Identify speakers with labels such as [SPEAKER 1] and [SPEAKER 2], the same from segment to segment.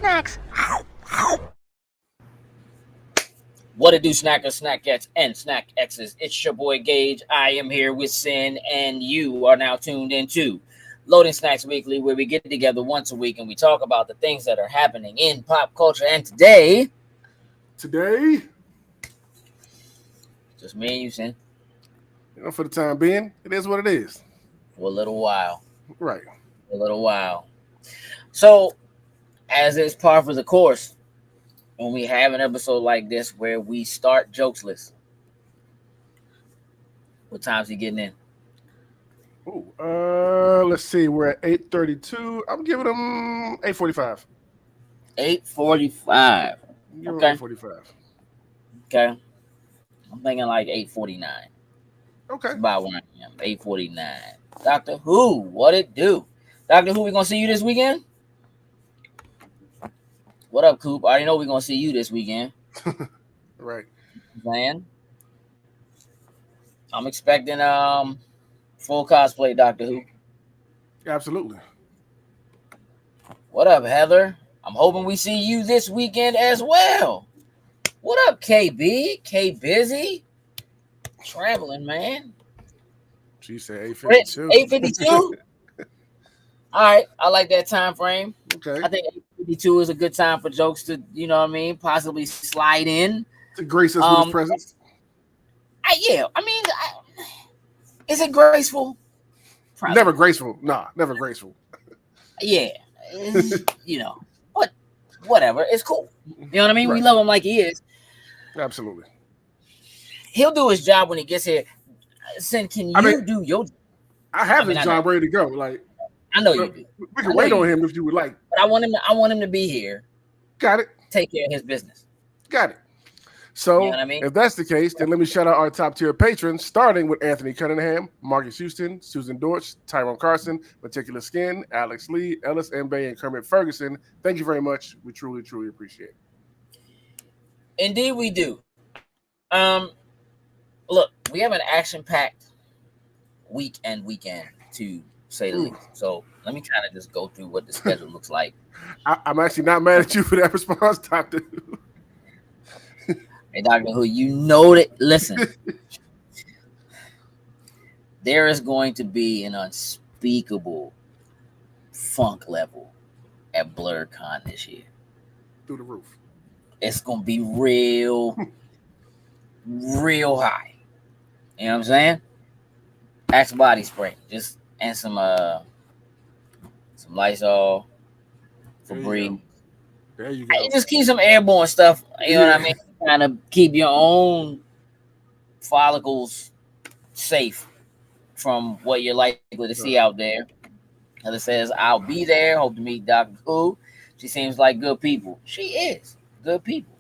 [SPEAKER 1] snacks.
[SPEAKER 2] What it do, snackers, snackettes, and snack X's? It's your boy Gage. I am here with Sin, and you are now tuned into Loading Snacks Weekly, where we get together once a week and we talk about the things that are happening in pop culture. And today, just me and you, Sin.
[SPEAKER 3] For the time being, it is what it is.
[SPEAKER 2] For a little while.
[SPEAKER 3] Right.
[SPEAKER 2] A little while. So, as is par for the course, when we have an episode like this where we start jokesless, what time's he getting in?
[SPEAKER 1] Ooh, let's see. We're at 8:32. I'm giving him 8:45.
[SPEAKER 2] 8:45.
[SPEAKER 1] Give him
[SPEAKER 2] Okay.
[SPEAKER 1] 8:45.
[SPEAKER 2] Okay. I'm thinking like 8:49.
[SPEAKER 1] Okay.
[SPEAKER 2] It's about when I am. 8:49. Doctor Who, what it do? Doctor Who, we gonna see you this weekend? What up, Coop? I already know we're gonna see you this weekend.
[SPEAKER 1] Right.
[SPEAKER 2] Man, I'm expecting full cosplay Doctor Who.
[SPEAKER 1] Absolutely.
[SPEAKER 2] What up, Heather? I'm hoping we see you this weekend as well. What up, KB? K busy? Traveling, man.
[SPEAKER 1] She said
[SPEAKER 2] Rich,
[SPEAKER 1] 8:52.
[SPEAKER 2] 8:52? All right, I like that time frame.
[SPEAKER 1] Okay.
[SPEAKER 2] I think 8:52 is a good time for jokes to, you know what I mean, possibly slide in.
[SPEAKER 1] To grace us with his presence.
[SPEAKER 2] Is it graceful? Probably.
[SPEAKER 1] Never graceful. Nah, never graceful.
[SPEAKER 2] Yeah, but whatever. It's cool. You know what I mean?
[SPEAKER 1] Right.
[SPEAKER 2] We love him like he is.
[SPEAKER 1] Absolutely.
[SPEAKER 2] He'll do his job when he gets here. Sin, can you do your job?
[SPEAKER 1] I have his job ready to go. Like,
[SPEAKER 2] I know you do.
[SPEAKER 1] We can wait on him if you would like.
[SPEAKER 2] But I want him to be here.
[SPEAKER 1] Got it.
[SPEAKER 2] Take care of his business.
[SPEAKER 1] Got it. So,
[SPEAKER 2] you know what I mean?
[SPEAKER 1] If that's the case, then let me shout out our top tier patrons, starting with Anthony Cunningham, Marcus Houston, Susan Dortch, Tyrone Carson, Meticulous Skin, Alex Lee, Ellis Mbaye, and Kermit Ferguson. Thank you very much. We truly, truly appreciate it.
[SPEAKER 2] Indeed, we do. Look, we have an action-packed week and weekend, to say the least. So let me kind of just go through what the schedule looks like.
[SPEAKER 1] I'm actually not mad at you for that response, Doctor.
[SPEAKER 2] Hey, Doctor Who, you know that. Listen, there is going to be an unspeakable funk level at BlurCon this year.
[SPEAKER 1] Through the roof.
[SPEAKER 2] It's going to be real high. You know what I'm saying? Axe body spray, just and some Lysol, Febreze.
[SPEAKER 1] There you go.
[SPEAKER 2] Just keep some airborne stuff. You know what I mean? Kind of keep your own follicles safe from what you're likely to see out there. Heather says, "I'll be there. Hope to meet Dr. Who. She seems like good people. She is good people.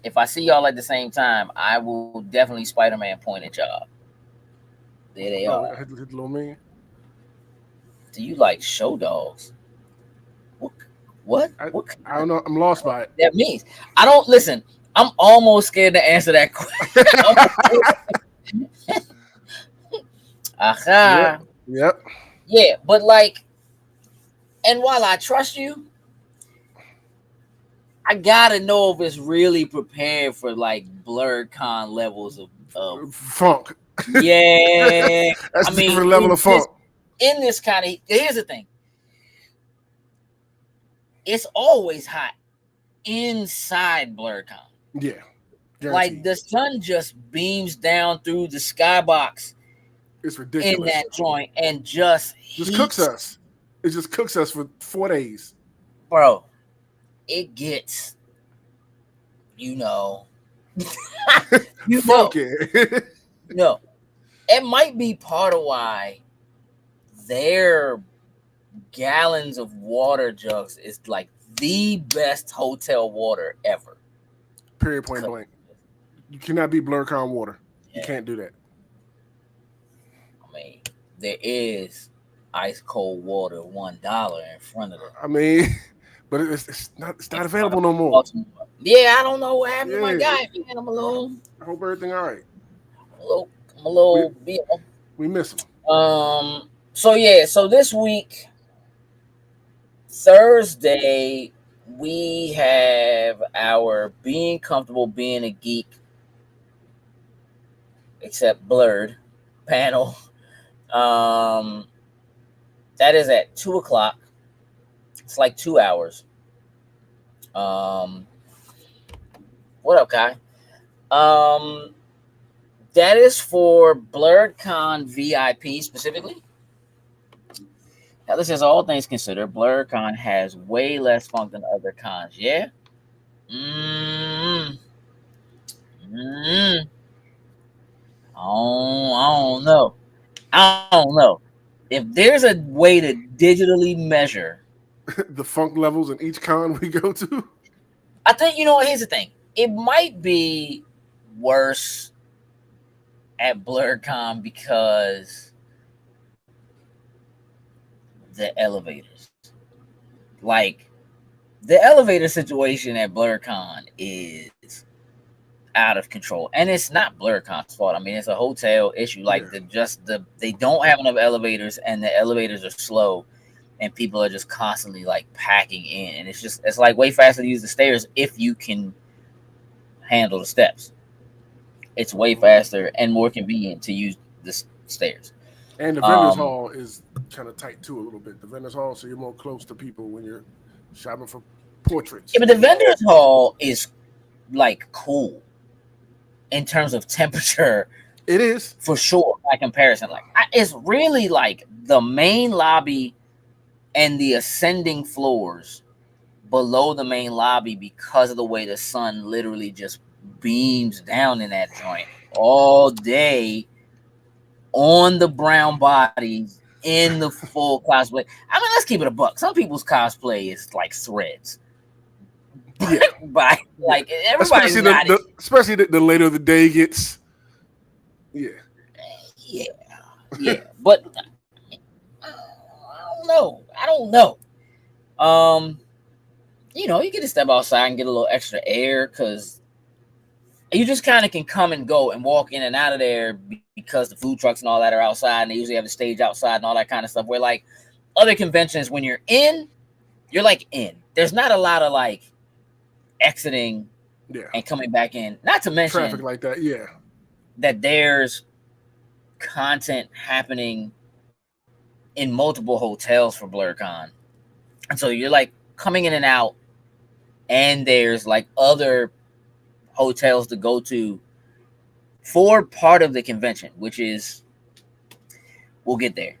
[SPEAKER 2] If I see y'all at the same time, I will definitely Spider-Man point at y'all." There they are.
[SPEAKER 1] Hit the little man.
[SPEAKER 2] Do you like show dogs? What?
[SPEAKER 1] I don't know. I'm lost by it.
[SPEAKER 2] That means I don't listen. I'm almost scared to answer that question. Aha.
[SPEAKER 1] Yep.
[SPEAKER 2] Yeah, but like, and while I trust you, I gotta know if it's really prepared for like BlurCon levels of
[SPEAKER 1] funk.
[SPEAKER 2] Yeah,
[SPEAKER 1] That's a different level of funk.
[SPEAKER 2] In this kind of, here's the thing. It's always hot inside BlurCon.
[SPEAKER 1] Yeah. Guaranteed.
[SPEAKER 2] Like the sun just beams down through the skybox.
[SPEAKER 1] It's ridiculous.
[SPEAKER 2] In that joint and just
[SPEAKER 1] cooks us. It just cooks us for 4 days.
[SPEAKER 2] Bro, it gets,
[SPEAKER 1] funky.
[SPEAKER 2] No. It might be part of why their gallons of water jugs is like the best hotel water ever.
[SPEAKER 1] Period, point blank. You cannot beat BlurCon water. You can't do that.
[SPEAKER 2] I mean, there is ice cold water $1 in front of it.
[SPEAKER 1] I mean, but it's not available no more.
[SPEAKER 2] Yeah, I don't know what happened to my guy. Man, I'm a little.
[SPEAKER 1] I hope everything all right.
[SPEAKER 2] I'm a little.
[SPEAKER 1] We miss him.
[SPEAKER 2] So this week, Thursday, we have our Being Comfortable Being a Geek, except blurred, panel. That is at 2:00. It's like 2 hours. What up, Kai? That is for BlurCon VIP specifically. Hella says all things considered, BlurCon has way less funk than other cons. Yeah. Mm, mm, I don't know. I don't know. If there's a way to digitally measure,
[SPEAKER 1] The funk levels in each con we go to.
[SPEAKER 2] I think you know. Here's the thing: it might be worse at BlurCon because the elevators, like the elevator situation at BlurCon, is out of control, and it's not BlurCon's fault. I mean, it's a hotel issue.
[SPEAKER 1] Yeah.
[SPEAKER 2] Like they don't have enough elevators, and the elevators are slow, and people are just constantly like packing in, and it's like way faster to use the stairs if you can handle the steps. It's way faster and more convenient to use the stairs.
[SPEAKER 1] And the vendors
[SPEAKER 2] Um,
[SPEAKER 1] hall is kind of tight too a little bit. The vendors hall, so you're more close to people when you're shopping for portraits.
[SPEAKER 2] yeah, but the vendors hall is like cool in terms of temperature
[SPEAKER 1] It is.
[SPEAKER 2] for sure by comparison. Like it's really like the main lobby and the ascending floors below the main lobby because of the way the sun literally just beams down in that joint all day on the brown bodies in the full cosplay. I mean, let's keep it a buck. Some people's cosplay is like threads.
[SPEAKER 1] Yeah.
[SPEAKER 2] By like everybody's
[SPEAKER 1] Especially
[SPEAKER 2] not
[SPEAKER 1] especially the later the day gets. Yeah.
[SPEAKER 2] yeah, yeah. But I don't know. I don't know. You know, you get to step outside and get a little extra air because you just kind of can come and go and walk in and out of there because the food trucks and all that are outside, and they usually have the stage outside and all that kind of stuff. Where like other conventions, when you're like in. There's not a lot of like exiting and coming back in. Not to mention
[SPEAKER 1] traffic like that. Yeah.
[SPEAKER 2] that there's content happening in multiple hotels for BlurCon. And so you're like coming in and out, and there's like other hotels to go to for part of the convention, which is we'll get there.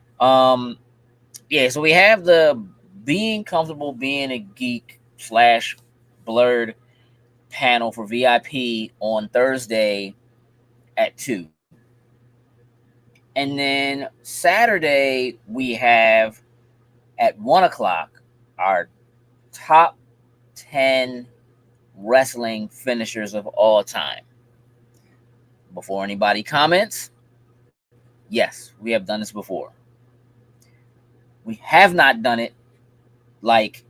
[SPEAKER 2] Yeah, so we have the being comfortable being a geek slash blurred panel for VIP on Thursday at 2. And then Saturday we have at 1 o'clock our top 10 wrestling finishers of all time. Before anybody comments, yes, we have done this before. We have not done it like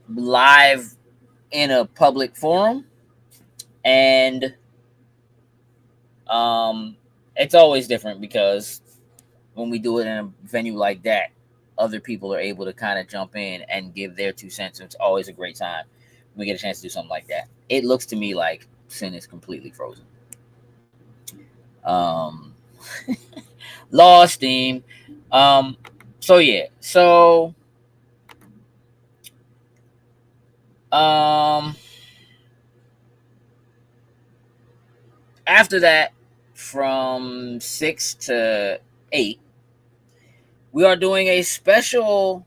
[SPEAKER 2] live in a public forum, and it's always different because when we do it in a venue like that, other people are able to kind of jump in and give their 2 cents. It's always a great time when we get a chance to do something like that. It looks to me like Sin is completely frozen. Lost steam. So yeah. So after that, from 6 to 8, we are doing a special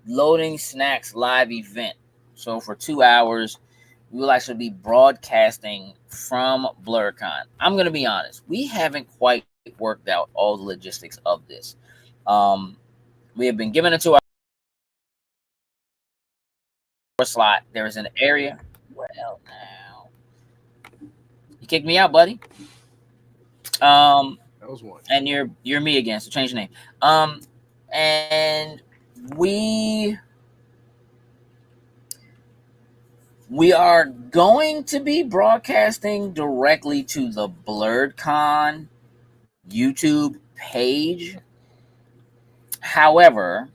[SPEAKER 2] Loading Snacks live event. So for 2 hours, we will actually be broadcasting from BlurCon. I'm going to be honest. We haven't quite worked out all the logistics of this. We have been given a 2 hour slot. There is an area. Well, now. You kicked me out, buddy.
[SPEAKER 1] That was one.
[SPEAKER 2] And you're me again, so change your name. And we are going to be broadcasting directly to the BlurredCon YouTube page. However,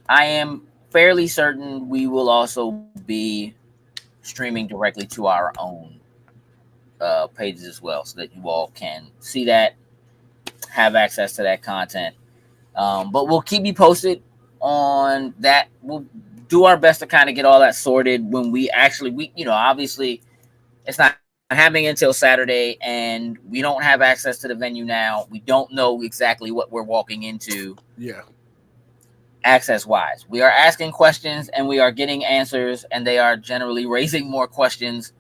[SPEAKER 2] I am fairly certain we will also be streaming directly to our own pages as well, so that you all can see that, have access to that content. But we'll keep you posted on that. We'll do our best to kind of get all that sorted when we obviously it's not happening until Saturday, and we don't have access to the venue now. We don't know exactly what we're walking into.
[SPEAKER 1] Yeah.
[SPEAKER 2] Access wise, we are asking questions and we are getting answers, and they are generally raising more questions.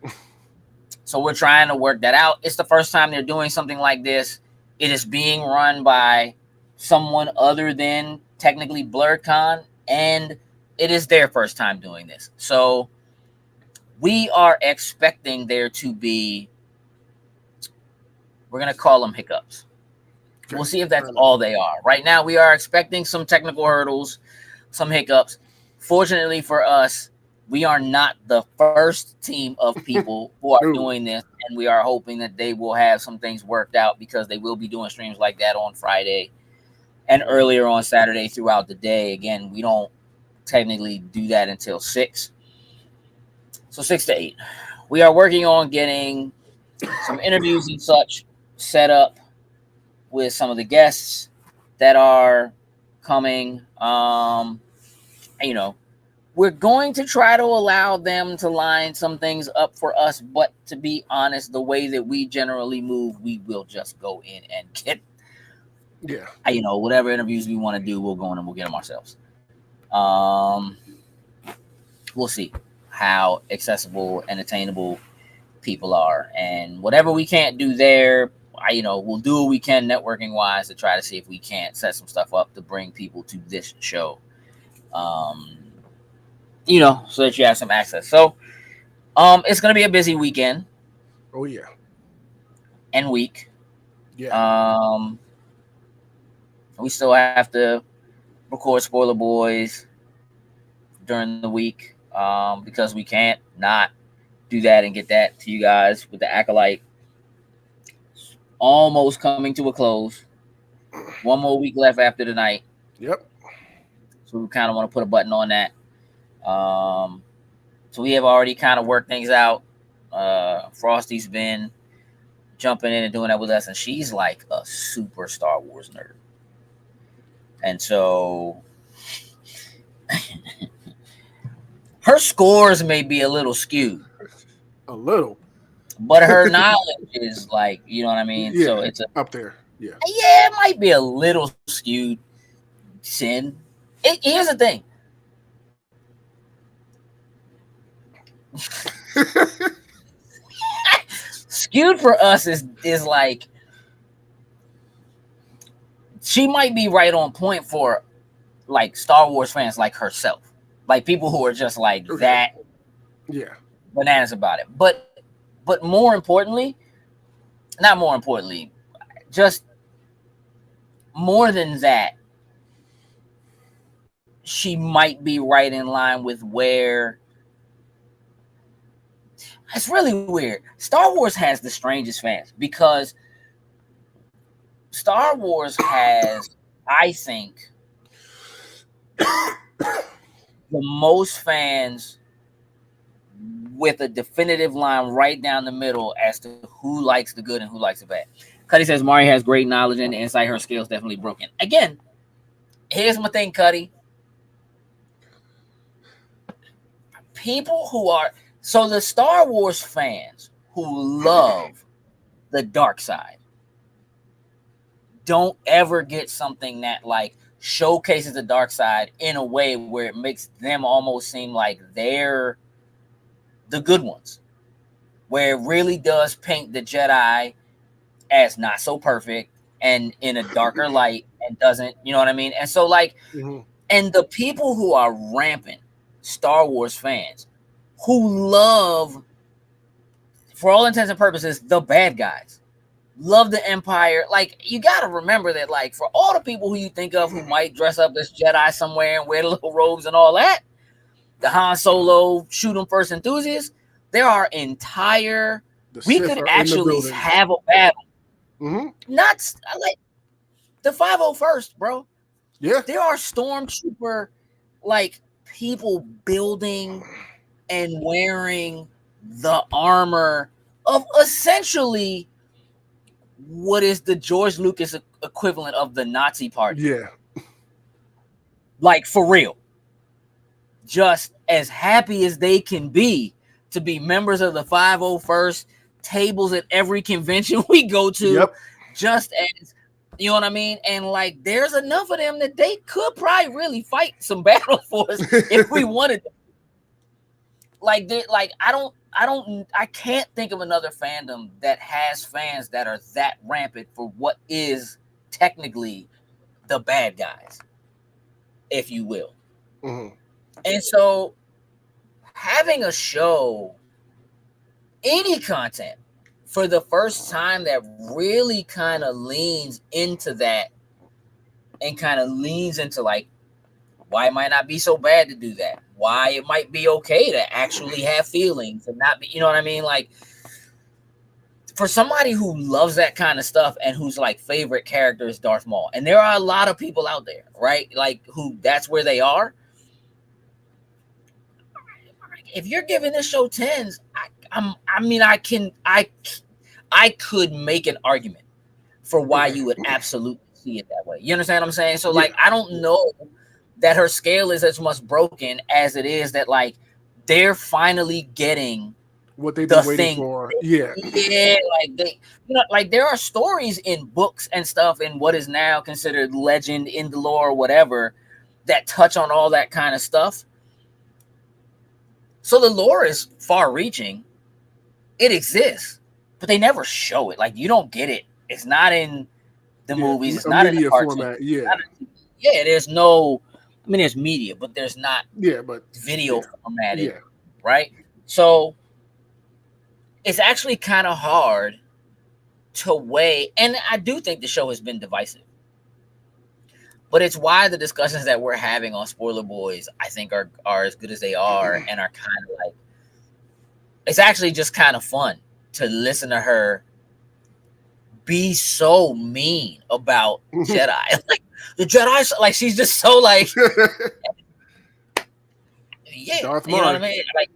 [SPEAKER 2] So we're trying to work that out. It's the first time they're doing something like this. It is being run by someone other than technically BlurredCon, and it is their first time doing this. So we are expecting there to be, we're going to call them hiccups. Okay. We'll see if that's all they are. Right now, we are expecting some technical hurdles, some hiccups. Fortunately for us, we are not the first team of people who are doing this, and we are hoping that they will have some things worked out, because they will be doing streams like that on Friday and earlier on Saturday throughout the day. Again, we don't technically do that until 6. So 6 to 8. We are working on getting some interviews and such set up with some of the guests that are coming. You know, we're going to try to allow them to line some things up for us, but to be honest, the way that we generally move, we will just go in and get, you know, whatever interviews we want to do, we'll go in and we'll get them ourselves. We'll see how accessible and attainable people are, and whatever we can't do there, you know, we'll do what we can networking wise to try to see if we can't set some stuff up to bring people to this show. You know, so that you have some access. So, it's going to be a busy weekend.
[SPEAKER 1] Oh, yeah.
[SPEAKER 2] And week.
[SPEAKER 1] Yeah.
[SPEAKER 2] We still have to record Spoiler Boys during the week, because we can't not do that and get that to you guys with the Acolyte almost coming to a close. One more week left after tonight.
[SPEAKER 1] Yep.
[SPEAKER 2] So we kind of want to put a button on that. So we have already kind of worked things out. Frosty's been jumping in and doing that with us, and she's like a super Star Wars nerd. And so her scores may be a little skewed.
[SPEAKER 1] A little.
[SPEAKER 2] But her knowledge is like, you know what I mean?
[SPEAKER 1] Yeah,
[SPEAKER 2] so it's
[SPEAKER 1] up there. Yeah.
[SPEAKER 2] Yeah, it might be a little skewed, Sin. Here's the thing. Skewed for us is like, she might be right on point for like Star Wars fans like herself, like people who are just like that, bananas about it. But more importantly, not more importantly, just more than that, she might be right in line with where. It's really weird. Star Wars has the strangest fans, because Star Wars has, I think, the most fans with a definitive line right down the middle as to who likes the good and who likes the bad. Cuddy says Mari has great knowledge and insight. Her skills definitely broken. Again, here's my thing, Cuddy. People who are... So the Star Wars fans who love the dark side don't ever get something that like showcases the dark side in a way where it makes them almost seem like they're the good ones, where it really does paint the Jedi as not so perfect and in a darker light, and doesn't, you know what I mean? And so like, and the people who are rampant Star Wars fans who love, for all intents and purposes, the bad guys, love the Empire. Like, you got to remember that, like, for all the people who you think of who might dress up as Jedi somewhere and wear the little robes and all that, the Han Solo shoot 'em first enthusiasts, there are entire, we could actually have a battle. Not like the 501st, bro.
[SPEAKER 1] Yeah.
[SPEAKER 2] There are stormtrooper, like, people building and wearing the armor of essentially what is the George Lucas equivalent of the Nazi Party.
[SPEAKER 1] Yeah.
[SPEAKER 2] Like, for real. Just as happy as they can be to be members of the 501st, tables at every convention we go to.
[SPEAKER 1] Yep.
[SPEAKER 2] Just as, you know what I mean? And like, there's enough of them that they could probably really fight some battle for us if we wanted to. Like, I can't think of another fandom that has fans that are that rampant for what is technically the bad guys, if you will.
[SPEAKER 1] Mm-hmm.
[SPEAKER 2] And so having a show, any content, for the first time that really kind of leans into that and kind of leans into like why it might not be so bad to do that, why it might be okay to actually have feelings and not be, you know what I mean? Like, for somebody who loves that kind of stuff and whose like favorite character is Darth Maul, and there are a lot of people out there, right? Like, who that's where they are. If you're giving this show 10s, I could make an argument for why you would absolutely see it that way. You understand what I'm saying? So like, I don't know that her scale is as much broken as it is that like they're finally getting
[SPEAKER 1] what they've been waiting for. Yeah,
[SPEAKER 2] like they, you know, like there are stories in books and stuff in what is now considered legend in the lore or whatever that touch on all that kind of stuff. So the lore is far-reaching. It exists, but they never show it. Like, you don't get it. It's not in the movies. It's not in the cartoon
[SPEAKER 1] format.
[SPEAKER 2] There's no. I mean, there's media, but there's not.
[SPEAKER 1] But
[SPEAKER 2] video formatted. Right. So it's actually kind of hard to weigh, and I do think the show has been divisive. But it's why the discussions that we're having on Spoiler Boys, I think, are as good as they are, and are kind of like, it's actually just kind of fun to listen to her be so mean about Jedi. Like, the Jedi, like, she's just so like, yeah,
[SPEAKER 1] Darth
[SPEAKER 2] you know
[SPEAKER 1] Maul.
[SPEAKER 2] what I mean? Like,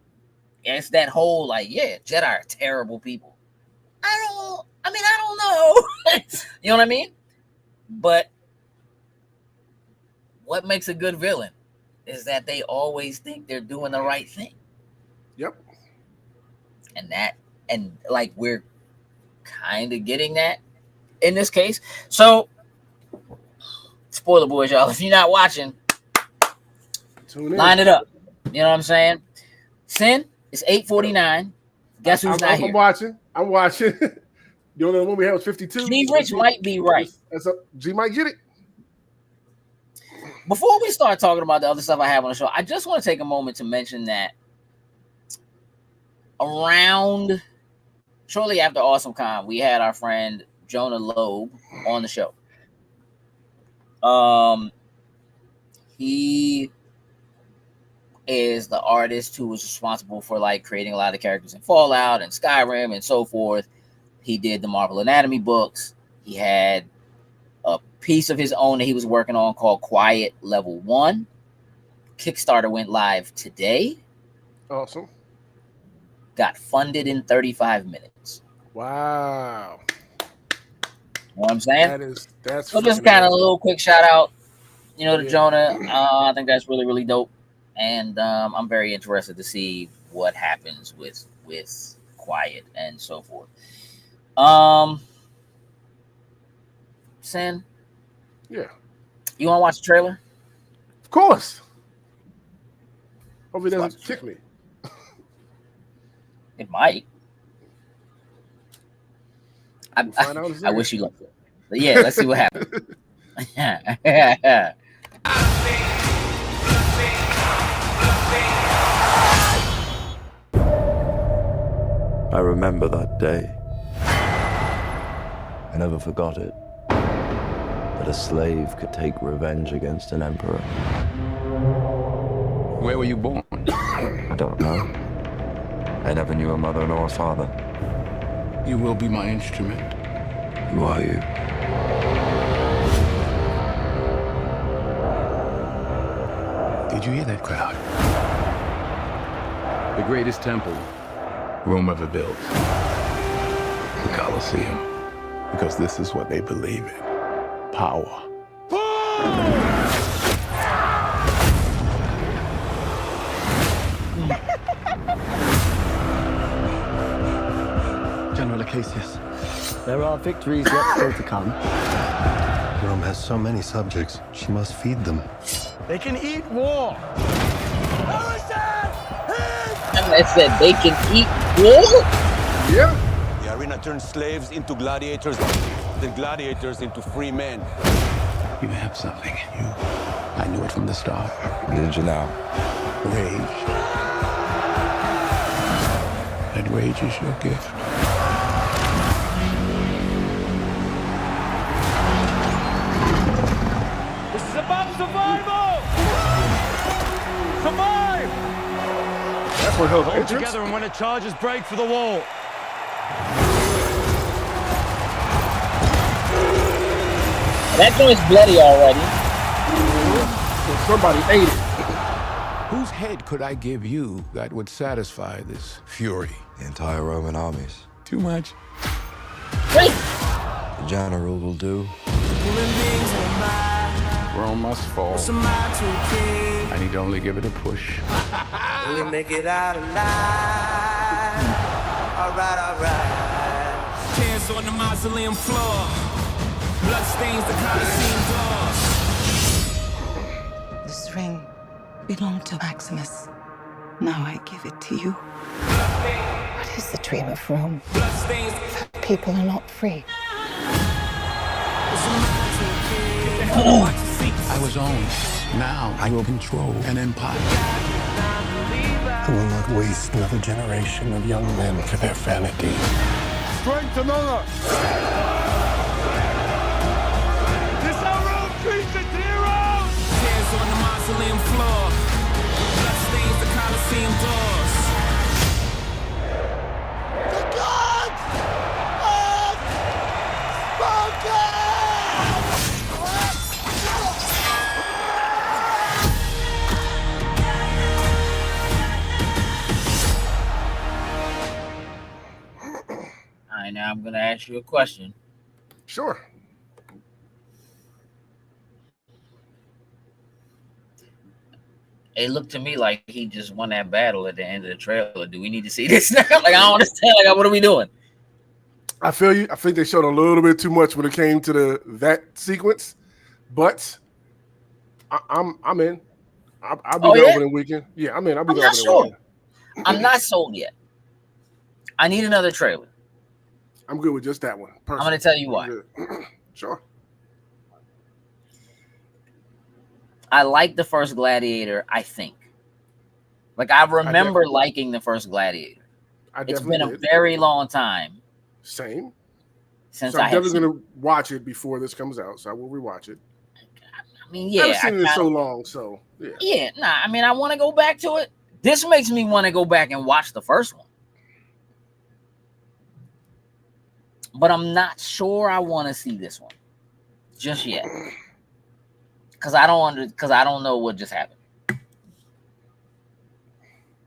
[SPEAKER 2] it's that whole like, yeah, Jedi are terrible people. I don't know. You know what I mean? But what makes a good villain is that they always think they're doing the right thing.
[SPEAKER 1] Yep.
[SPEAKER 2] And like, we're kind of getting that in this case. So, Spoiler Boys, y'all, if you're not watching, line it up. You know what I'm saying? Sin, it's 8:49. Guess who's not here?
[SPEAKER 1] I'm watching. The only one we had was 52.
[SPEAKER 2] G Rich might be right.
[SPEAKER 1] G might get it.
[SPEAKER 2] Before we start talking about the other stuff I have on the show, I just want to take a moment to mention that around shortly after AwesomeCon, we had our friend Jonah Loeb on the show. He is the artist who was responsible for like creating a lot of the characters in Fallout and Skyrim and so forth. He did the Marvel Anatomy books. He had a piece of his own that he was working on called Quiet Level 1. Kickstarter went live today.
[SPEAKER 1] Awesome.
[SPEAKER 2] Got funded in 35 minutes.
[SPEAKER 1] Wow.
[SPEAKER 2] You know what I'm saying?
[SPEAKER 1] That's
[SPEAKER 2] so just kind of a little quick shout out, to Jonah. I think that's really, really dope. And I'm very interested to see what happens with Quiet and so forth. Sin?
[SPEAKER 1] Yeah.
[SPEAKER 2] You want to watch the trailer?
[SPEAKER 1] Of course. Hope it doesn't kick me.
[SPEAKER 2] It might. I wish you luck. But yeah, let's see what happens.
[SPEAKER 3] I remember that day. I never forgot it. That a slave could take revenge against an emperor.
[SPEAKER 4] Where were you born?
[SPEAKER 3] I don't know. I never knew a mother nor a father.
[SPEAKER 4] You will be my instrument.
[SPEAKER 3] Who are you?
[SPEAKER 4] Did you hear that crowd? The greatest temple Rome ever built. The Colosseum. Because this is what they believe in. Power.
[SPEAKER 3] Theseus. There are victories yet still to come.
[SPEAKER 5] Rome has so many subjects. She must feed them.
[SPEAKER 3] They can eat war.
[SPEAKER 2] I said they can eat wool?
[SPEAKER 1] Yeah.
[SPEAKER 6] The arena turns slaves into gladiators, then gladiators into free men.
[SPEAKER 4] You have something in you. I knew it from the start.
[SPEAKER 3] Did you now?
[SPEAKER 4] Rage. That rage is your gift.
[SPEAKER 7] This is about survival! Survive!
[SPEAKER 1] That's what held
[SPEAKER 7] Hold
[SPEAKER 1] entrance.
[SPEAKER 7] together and when the charges break for the wall.
[SPEAKER 2] That joint's bloody already.
[SPEAKER 1] So somebody ate it.
[SPEAKER 4] Whose head could I give you that would satisfy this fury?
[SPEAKER 3] The entire Roman armies.
[SPEAKER 4] Too much?
[SPEAKER 2] Wait,
[SPEAKER 3] The general will do.
[SPEAKER 4] Rome must fall. I need only give it a push.
[SPEAKER 8] We make it out alive. Alright. Tears on the mausoleum floor. Blood stains the Colosseum doors.
[SPEAKER 9] This ring belonged to Maximus. Now I give it to you. What is the dream of Rome?
[SPEAKER 8] Blood stains.
[SPEAKER 9] People are not free.
[SPEAKER 4] I was owned. Now I will control an empire.
[SPEAKER 5] I will not waste another generation of young men for their vanity.
[SPEAKER 7] Strength among us! This how Rome treats its heroes!
[SPEAKER 8] Tears on the mausoleum floor. Blood stains the Colosseum doors. The gods have spoken!
[SPEAKER 2] all right, now I'm gonna ask you a question.
[SPEAKER 1] Sure.
[SPEAKER 2] It looked to me like he just won that battle at the end of the trailer. Do we need to see this now? Like, I don't understand. Like, what are we doing?
[SPEAKER 1] I feel you. I think they showed a little bit too much when it came to that sequence, but I'm in. I'll be there opening weekend. Yeah, I'm in. I'll be there opening weekend.
[SPEAKER 2] I'm not sold yet. I need another trailer.
[SPEAKER 1] I'm good with just that one.
[SPEAKER 2] I'm going to tell you why.
[SPEAKER 1] Sure.
[SPEAKER 2] I like the first Gladiator, I think. Like, I remember liking the first Gladiator. It's been a very long time.
[SPEAKER 1] Same.
[SPEAKER 2] Since
[SPEAKER 1] so I'm
[SPEAKER 2] I have
[SPEAKER 1] definitely going to watch it before this comes out, so I will rewatch it.
[SPEAKER 2] I mean, yeah.
[SPEAKER 1] I haven't seen it in so long, so yeah.
[SPEAKER 2] Yeah, nah, I mean, I want to go back to it. This makes me want to go back and watch the first one. But I'm not sure I want to see this one just yet. Because I don't know what just happened.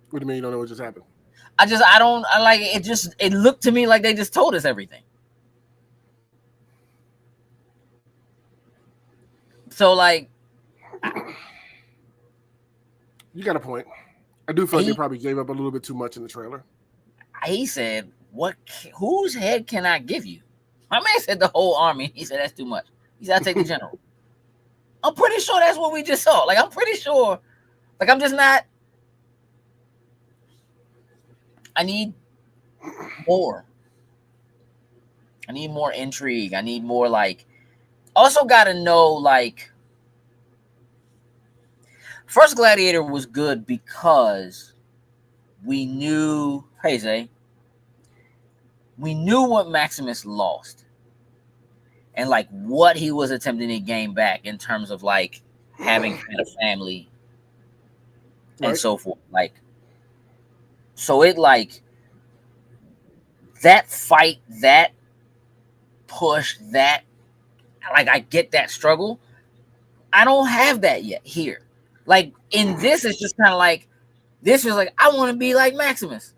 [SPEAKER 1] What do you mean you don't know what just happened?
[SPEAKER 2] It looked to me like they just told us everything. So, like,
[SPEAKER 1] you got a point. I do feel like they probably gave up a little bit too much in the trailer.
[SPEAKER 2] He said, whose head can I give you? My man said the whole army. He said, that's too much. He said, I'll take the general. I'm pretty sure that's what we just saw. Like, I'm pretty sure. Like, I'm just not. I need more. I need more intrigue. I need more, like. Also, got to know, like. First Gladiator was good because we knew. Hey, Zay. We knew what Maximus lost. And like what he was attempting to gain back in terms of like having a family and so forth. Like, so it like that fight, that push, that like I get that struggle. I don't have that yet here. Like in this, it's just kind of like this was like I want to be like Maximus.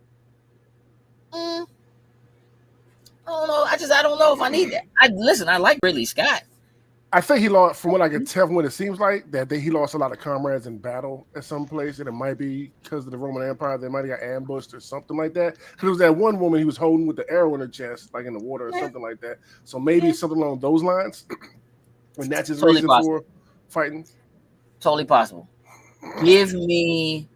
[SPEAKER 2] I don't know. I don't know if I need that. I like Ridley Scott.
[SPEAKER 1] I think he lost, from what I can tell from what it seems like, that he lost a lot of comrades in battle at some place, and it might be because of the Roman Empire. They might have got ambushed or something like that. Because there was that one woman he was holding with the arrow in her chest, like in the water or something like that. So maybe something along those lines. And that's his reason for fighting.
[SPEAKER 2] Totally possible. Give me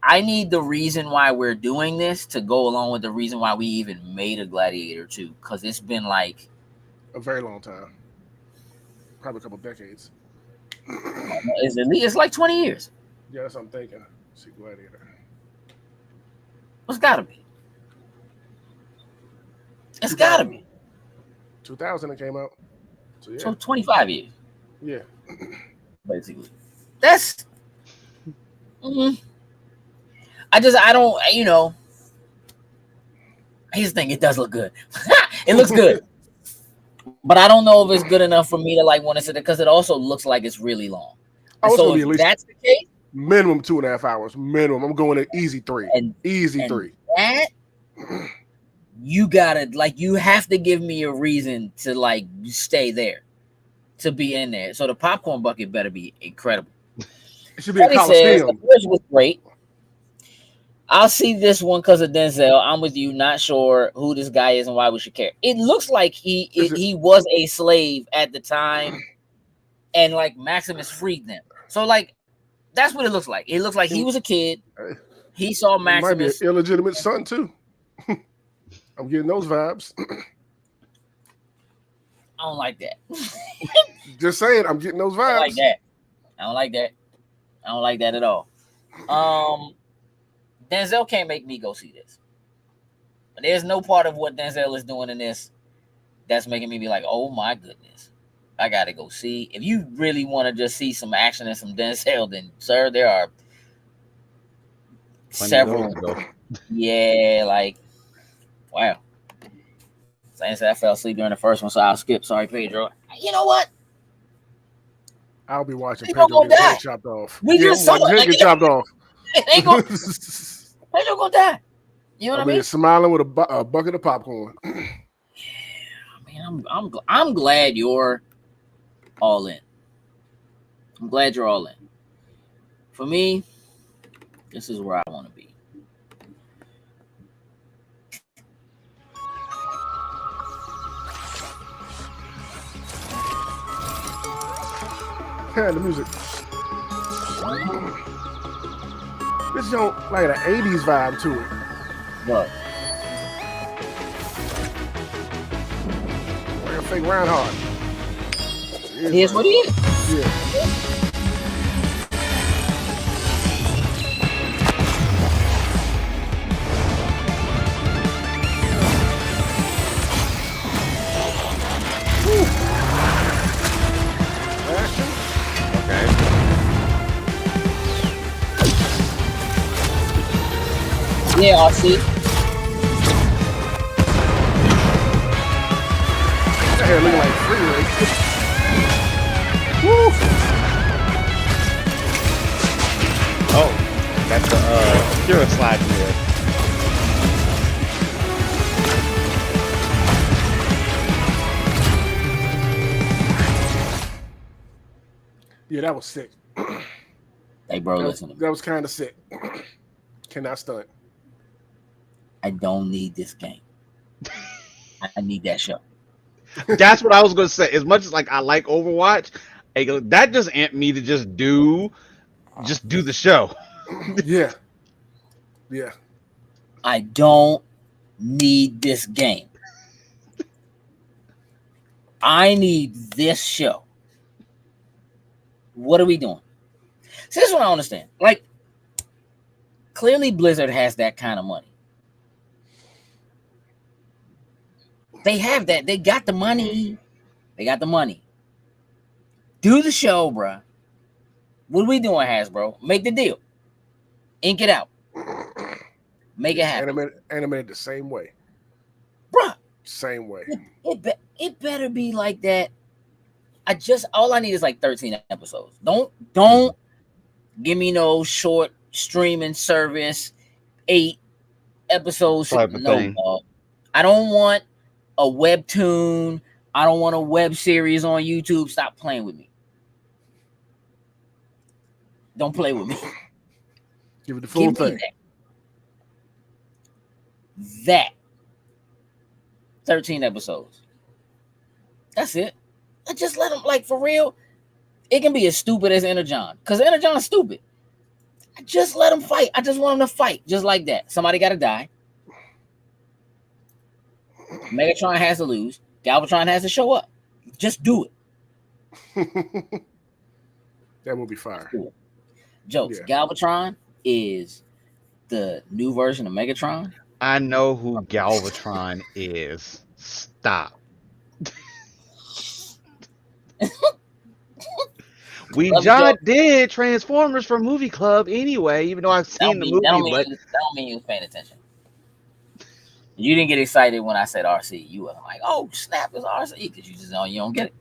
[SPEAKER 2] I need the reason why we're doing this to go along with the reason why we even made a Gladiator 2, because it's been like
[SPEAKER 1] a very long time, probably a couple decades.
[SPEAKER 2] It's like 20 years.
[SPEAKER 1] Yeah, that's what I'm thinking. Let's see, Gladiator.
[SPEAKER 2] It's gotta be. It's gotta be.
[SPEAKER 1] 2000 it came out.
[SPEAKER 2] So 25 years.
[SPEAKER 1] Yeah.
[SPEAKER 2] Basically. That's I don't, here's the thing, it does look good. It looks good. But I don't know if it's good enough for me to like want to sit there, because it also looks like it's really long. So if that's the case,
[SPEAKER 1] minimum 2.5 hours. Minimum. I'm going to easy 3. Easy 3.
[SPEAKER 2] That you gotta you have to give me a reason to like stay there, to be in there. So the popcorn bucket better be incredible.
[SPEAKER 1] It should be a Coliseum.
[SPEAKER 2] The first was great. I'll see this one because of Denzel. I'm with you. Not sure who this guy is and why we should care. It looks like he was a slave at the time, and like Maximus freed them. So like that's what it looks like. It looks like he was a kid. He saw Maximus.
[SPEAKER 1] Might be an illegitimate son too. I'm getting those vibes.
[SPEAKER 2] I don't like that.
[SPEAKER 1] Just saying, I'm getting those vibes.
[SPEAKER 2] I don't like that. I don't like that. I don't like that at all. Denzel can't make me go see this. But there's no part of what Denzel is doing in this that's making me be like, oh my goodness, I gotta go see. If you really want to just see some action and some Denzel, then sir, there are several. Yeah, like wow. Saying I fell asleep during the first one, so I'll skip. Sorry, Pedro. You know what?
[SPEAKER 1] I'll be watching Pedro get head chopped off.
[SPEAKER 2] We just saw
[SPEAKER 1] it. Get chopped off.
[SPEAKER 2] Ain't gonna, Pedro gonna die. You know what I mean?
[SPEAKER 1] Smiling with a bucket of popcorn.
[SPEAKER 2] Yeah, I mean, I'm glad you're all in. I'm glad you're all in. For me, this is where I want to be.
[SPEAKER 1] Yeah, the music. This is like an 80s vibe to it.
[SPEAKER 2] What?
[SPEAKER 1] Like a fake Reinhardt.
[SPEAKER 2] Here's what he is.
[SPEAKER 1] Yeah.
[SPEAKER 2] Yeah, I see.
[SPEAKER 1] That hair looking like free Woo!
[SPEAKER 10] Oh, that's the Kira slide here.
[SPEAKER 1] Yeah, that was sick.
[SPEAKER 2] Hey, bro, listen to me.
[SPEAKER 1] That was kind of sick. Cannot stunt.
[SPEAKER 2] I don't need this game. I need that show.
[SPEAKER 10] That's what I was gonna say. As much as like I like Overwatch, that just amped me to just do the show.
[SPEAKER 1] Yeah. Yeah.
[SPEAKER 2] I don't need this game. I need this show. What are we doing? See, this is what I understand. Like, clearly Blizzard has that kind of money. They have that. They got the money. They got the money. Do the show, bruh. What are we doing, Hasbro? Make the deal. Ink it out. Make it happen.
[SPEAKER 1] Animated the same way.
[SPEAKER 2] Bruh.
[SPEAKER 1] Same way.
[SPEAKER 2] It better be like that. All I need is like 13 episodes. Don't give me no short streaming service, 8 episodes. No, dog. I don't want a webtoon I don't want a web series on YouTube. Stop playing with me. Don't play with me.
[SPEAKER 1] Give it the full
[SPEAKER 2] Give me
[SPEAKER 1] thing.
[SPEAKER 2] That. 13 episodes. That's it. I just let them, like, for real. It can be as stupid as Energon, because Energon's stupid. I just let them fight. I just want them to fight, just like that. Somebody got to die. Megatron has to lose. Galvatron has to show up. Just do it.
[SPEAKER 1] That will be fire.
[SPEAKER 2] Jokes.
[SPEAKER 1] Yeah.
[SPEAKER 2] Galvatron is the new version of Megatron.
[SPEAKER 10] I know who Galvatron is. Stop. We just did Transformers for Movie Club anyway, even though I've seen the movie.
[SPEAKER 2] That don't mean you was paying attention. You didn't get excited when I said RC. You wasn't like, oh snap, it's RC, because you just you don't get it.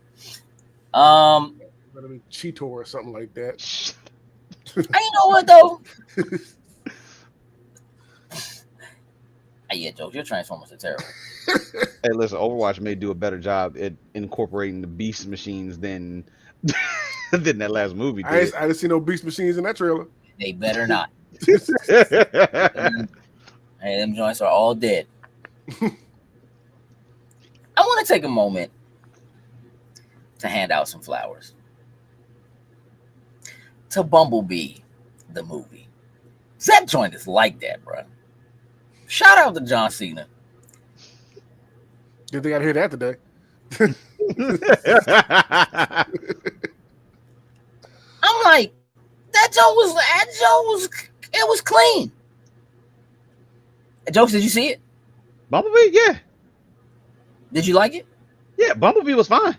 [SPEAKER 1] Better be Cheetor or something like that.
[SPEAKER 2] You know what though? Yeah, Joe, your Transformers are terrible.
[SPEAKER 10] Hey, listen, Overwatch may do a better job at incorporating the beast machines than than that last movie did.
[SPEAKER 1] I didn't see no beast machines in that trailer.
[SPEAKER 2] They better not. Hey, them joints are all dead. I want to take a moment to hand out some flowers to Bumblebee, the movie. That joint is like that, bro. Shout out to John Cena.
[SPEAKER 1] Did they got to hear that today?
[SPEAKER 2] I'm like, that joke was clean. Jokes, did you see it?
[SPEAKER 10] Bumblebee, yeah.
[SPEAKER 2] Did you like it?
[SPEAKER 10] Yeah, Bumblebee was fine.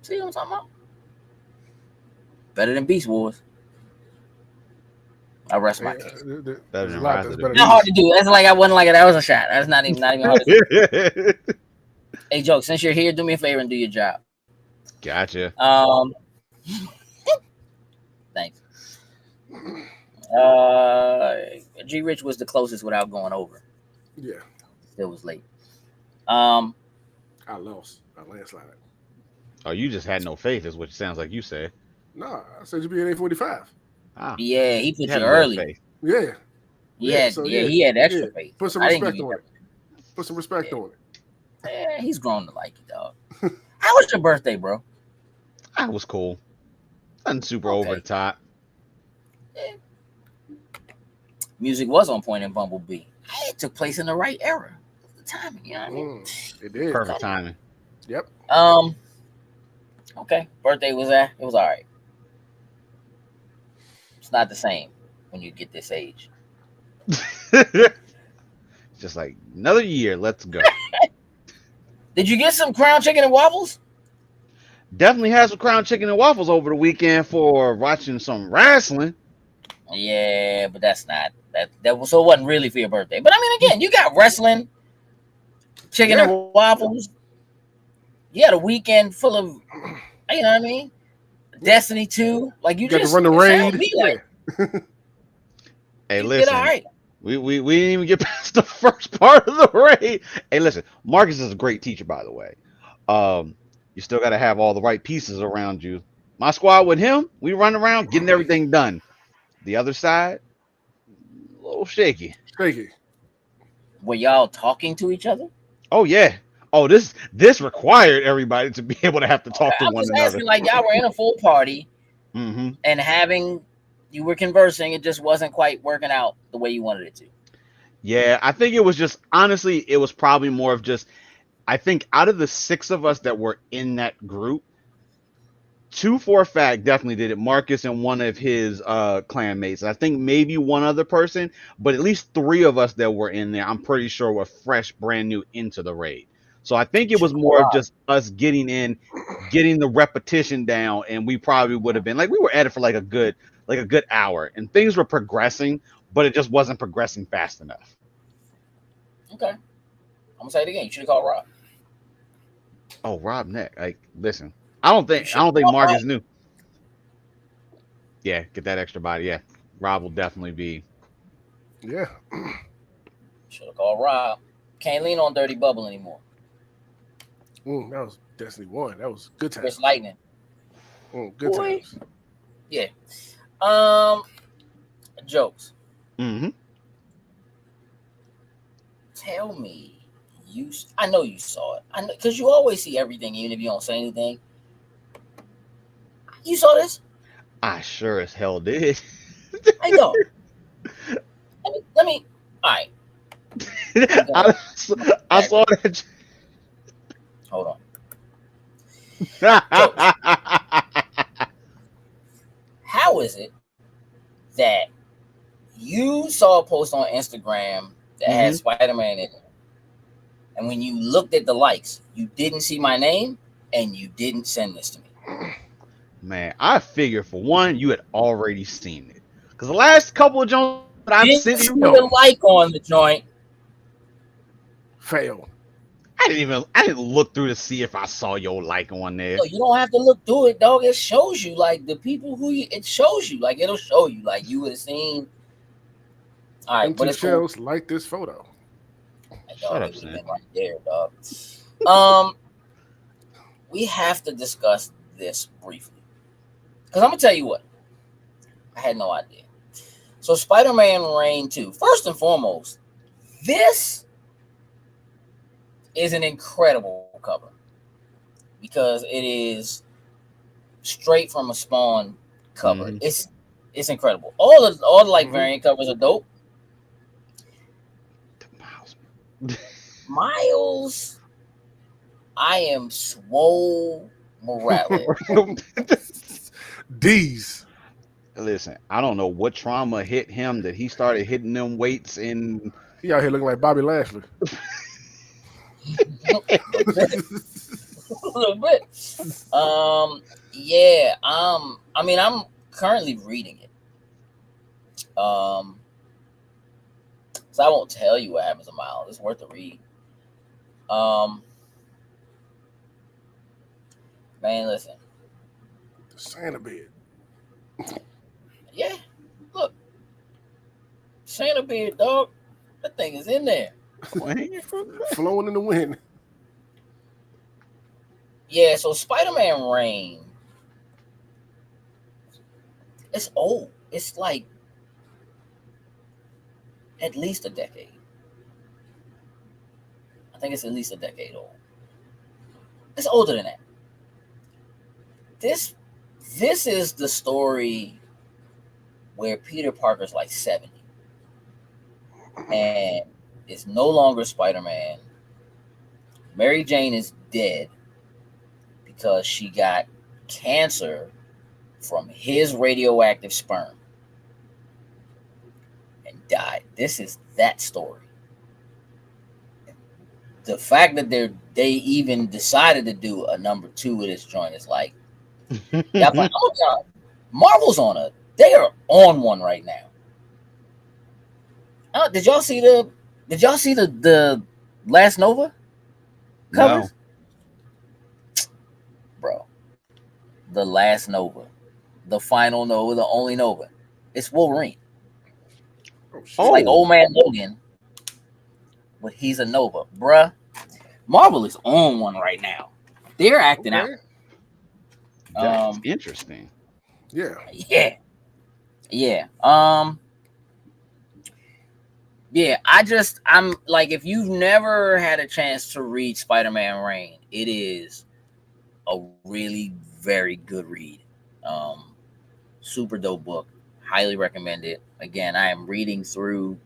[SPEAKER 2] See what I'm talking about? Better than Beast Wars. I rest my case.
[SPEAKER 10] Better than
[SPEAKER 2] Not hard to do. That's like I wasn't like it. That was a shot. That's not even hard to do. Hey, Joke, since you're here, do me a favor and do your job.
[SPEAKER 10] Gotcha.
[SPEAKER 2] Thanks. G Rich was the closest without going over.
[SPEAKER 1] Yeah.
[SPEAKER 2] Still was late.
[SPEAKER 1] I lost. I landslide.
[SPEAKER 10] Oh, you just had no faith, is what it sounds like you said.
[SPEAKER 1] No, I said you'd be at 8:45.
[SPEAKER 10] Ah.
[SPEAKER 2] Yeah, he put you early.
[SPEAKER 1] Yeah.
[SPEAKER 2] He had extra faith.
[SPEAKER 1] Put some respect on it. Put some respect on it.
[SPEAKER 2] Yeah, he's grown to like you, dog. How was your birthday, bro?
[SPEAKER 10] That was cool. Nothing super over the top.
[SPEAKER 2] Yeah. Music was on point in Bumblebee. It took place in the right era. The timing, you know what I mean?
[SPEAKER 1] It did.
[SPEAKER 10] Perfect timing.
[SPEAKER 1] Yep.
[SPEAKER 2] Okay. Birthday was it was all right. It's not the same when you get this age.
[SPEAKER 10] Just like another year. Let's go.
[SPEAKER 2] Did you get some crown chicken and waffles?
[SPEAKER 10] Definitely had some crown chicken and waffles over the weekend for watching some wrestling.
[SPEAKER 2] Yeah, but that's not that was so it wasn't really for your birthday. But I mean, again, you got wrestling, chicken and waffles. You had a weekend full of, you know what I mean? Destiny 2. Like you
[SPEAKER 1] got
[SPEAKER 2] just
[SPEAKER 1] to run the raid.
[SPEAKER 10] Hey, listen. All right. We didn't even get past the first part of the raid. Hey, listen. Marcus is a great teacher, by the way. You still got to have all the right pieces around you. My squad with him, we run around getting everything done. The other side, a little shaky.
[SPEAKER 2] Were y'all talking to each other?
[SPEAKER 10] Oh yeah. Oh, this required everybody to be able to have to talk to one another.
[SPEAKER 2] Asking, like y'all were in a full party, and you were conversing. It just wasn't quite working out the way you wanted it to.
[SPEAKER 10] Yeah, I think it was just honestly, it was probably more of just. I think out of the 6 of us that were in that group, 2 for a fact definitely did it. Marcus and one of his clanmates. I think maybe one other person, but at least 3 of us that were in there, I'm pretty sure were fresh, brand new into the raid. So I think it was more of just us getting in, getting the repetition down, and we probably would have been like we were at it for like a good hour, and things were progressing, but it just wasn't progressing fast enough.
[SPEAKER 2] Okay, I'm gonna say it again. You should have called Rob.
[SPEAKER 10] Oh, Rob Neck. Like, listen, I don't think Marcus knew. Yeah, get that extra body. Yeah, Rob will definitely be.
[SPEAKER 1] Yeah.
[SPEAKER 2] Should have called Rob. Can't lean on Dirty Bubble anymore.
[SPEAKER 1] That was Destiny 1. That was good times.
[SPEAKER 2] Chris Lightning.
[SPEAKER 1] Good
[SPEAKER 2] Boy.
[SPEAKER 1] times.
[SPEAKER 2] Yeah. Jokes.
[SPEAKER 10] Mm-hmm.
[SPEAKER 2] Tell me, I know you saw it. I know because you always see everything, even if you don't say anything. You saw this?
[SPEAKER 10] I sure as hell did.
[SPEAKER 2] I know. Let me. All right.
[SPEAKER 10] I saw that.
[SPEAKER 2] Hold on. How is it that you saw a post on Instagram that had Spider-Man in it, and when you looked at the likes, you didn't see my name, and you didn't send this to me?
[SPEAKER 10] Man, I figured for one, you had already seen it. Because the last couple of Jones that I've
[SPEAKER 2] Didn't
[SPEAKER 10] sent
[SPEAKER 2] see
[SPEAKER 10] you,
[SPEAKER 2] the like on the joint.
[SPEAKER 1] Fail.
[SPEAKER 10] I didn't look through to see if I saw your like on there.
[SPEAKER 2] No, you don't have to look through it, dog. It shows you like the people it shows you. Like it'll show you. Like you would have seen. All right, but
[SPEAKER 1] Empty
[SPEAKER 2] it's
[SPEAKER 1] shells like this photo.
[SPEAKER 10] Shut up, Sam.
[SPEAKER 2] Right there, dog. We have to discuss this briefly. Because I'm going to tell you what. I had no idea. So Spider-Man Reign 2. First and foremost, this is an incredible cover. Because it is straight from a Spawn cover. Mm-hmm. It's incredible. All the like variant covers are dope. Miles, I am swole Morales.
[SPEAKER 1] D's.
[SPEAKER 10] Listen, I don't know what trauma hit him that he started hitting them weights in.
[SPEAKER 1] He out here looking like Bobby Lashley.
[SPEAKER 2] A little bit. Yeah. I mean, I'm currently reading it. So I won't tell you what happens to Miles. It's worth a read. Man, listen.
[SPEAKER 1] Santa beard.
[SPEAKER 2] Yeah, look. Santa beard, dog. That thing is in there.
[SPEAKER 1] Flowing in the wind.
[SPEAKER 2] Yeah, so Spider-Man Reign. It's old. It's like at least a decade. I think it's at least a decade old. It's older than that. This is the story where Peter Parker's like 70 and is no longer Spider-Man. Mary Jane is dead because she got cancer from his radioactive sperm and died. This is that story. The fact that they even decided to do a number 2 of this joint is like, Marvel's on they are on one right now. Did y'all see the Last Nova covers? No. Bro, the Last Nova, the final Nova, the only Nova. It's Wolverine. It's like Old Man Logan, but he's a Nova, bruh. Marvel is on one right now. They're acting out.
[SPEAKER 10] That's interesting.
[SPEAKER 1] Yeah.
[SPEAKER 2] Yeah. Yeah. Yeah, I'm like, if you've never had a chance to read Spider-Man Reign, it is a really very good read. Super dope book. Highly recommend it. Again, I am reading through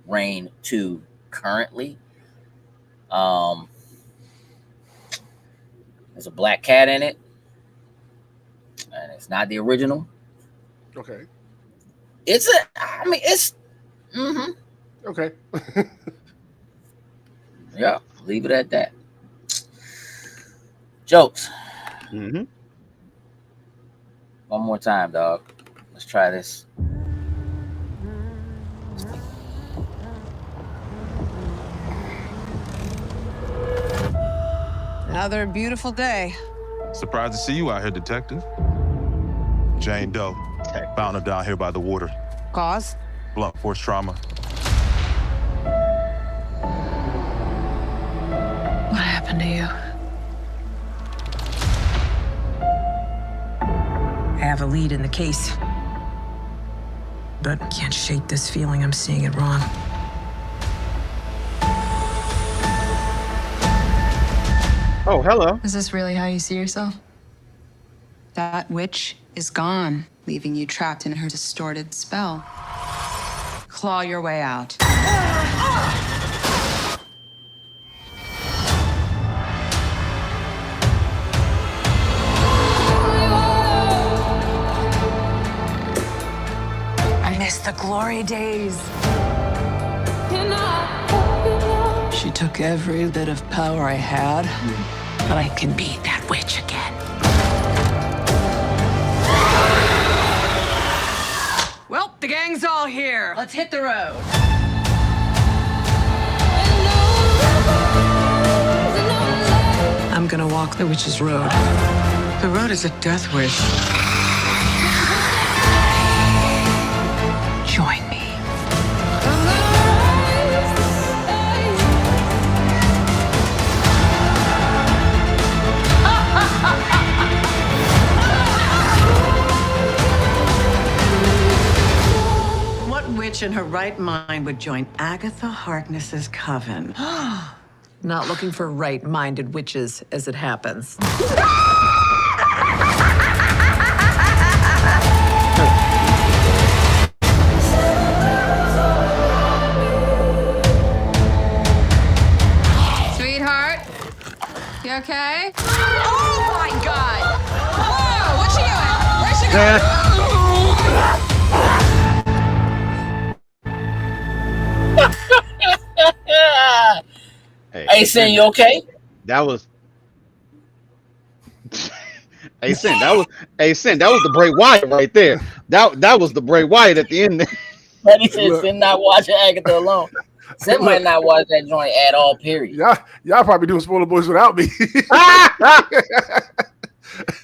[SPEAKER 2] Reign 2 currently. There's a black cat in it. And it's not the original.
[SPEAKER 1] Okay.
[SPEAKER 2] It's
[SPEAKER 1] okay.
[SPEAKER 2] Yeah, leave it at that. Jokes.
[SPEAKER 10] One
[SPEAKER 2] more time, dog. Let's try this.
[SPEAKER 11] Another beautiful day.
[SPEAKER 12] Surprised to see you out here, Detective. Jane Doe. Found her down here by the water.
[SPEAKER 11] Cause?
[SPEAKER 12] Blunt force trauma.
[SPEAKER 11] What happened to you? have a lead in the case. But I can't shake this feeling I'm seeing it wrong.
[SPEAKER 10] Oh, hello.
[SPEAKER 13] Is this really how you see yourself? That witch is gone, leaving you trapped in her distorted spell. Claw your way out. I miss the glory days. She took every bit of power I had, but I can beat that witch again. Well, the gang's all here. Let's hit the road. I'm gonna walk the witch's road. The road is a death wish. Join me.
[SPEAKER 11] What witch in her right mind would join Agatha Harkness's coven?
[SPEAKER 14] Not looking for right-minded witches, as it happens.
[SPEAKER 13] Sweetheart, you okay? Oh my God! Whoa, what's she doing? Where's she going?
[SPEAKER 2] Hey, Sin, you okay?
[SPEAKER 10] That was. Hey, Sin, that was the Bray Wyatt right there. That was the Bray Wyatt at the end there.
[SPEAKER 2] But he said Sin not watching Agatha alone. Sin might not watch that joint at all, period.
[SPEAKER 1] Y'all probably doing Spoiler Boys without me.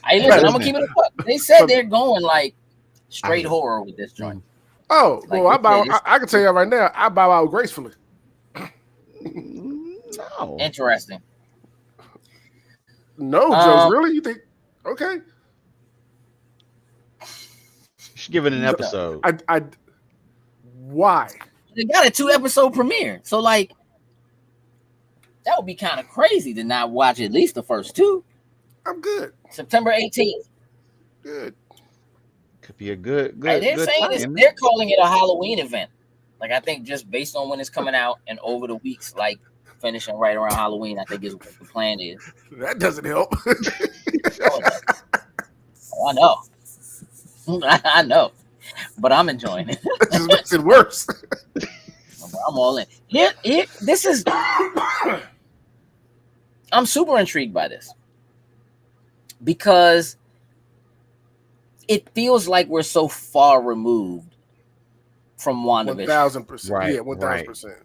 [SPEAKER 2] Hey, listen, I'm gonna keep it a buck. They said they're going like straight horror with this joint.
[SPEAKER 1] Oh,
[SPEAKER 2] Like,
[SPEAKER 1] well, I can tell you right now, I bow out gracefully.
[SPEAKER 10] No.
[SPEAKER 2] Interesting.
[SPEAKER 1] No, Joe, really? You think? Okay.
[SPEAKER 10] You should give it an episode.
[SPEAKER 1] Why?
[SPEAKER 2] They got a 2-episode premiere, so like that would be kind of crazy to not watch at least the first 2.
[SPEAKER 1] I'm good.
[SPEAKER 2] September 18th.
[SPEAKER 1] Good.
[SPEAKER 10] Could be a good.
[SPEAKER 2] Hey, they're
[SPEAKER 10] good
[SPEAKER 2] saying
[SPEAKER 10] time.
[SPEAKER 2] they're calling it a Halloween event. Like I think just based on when it's coming out and over the weeks, like finishing right around Halloween, I think is what the plan is.
[SPEAKER 1] That doesn't help.
[SPEAKER 2] Oh, I know. I know. But I'm enjoying it.
[SPEAKER 1] It just makes it worse.
[SPEAKER 2] I'm all in. Here, this is. I'm super intrigued by this because it feels like we're so far removed from WandaVision.
[SPEAKER 1] 1,000%.
[SPEAKER 10] Right,
[SPEAKER 1] Yeah, 1,000%.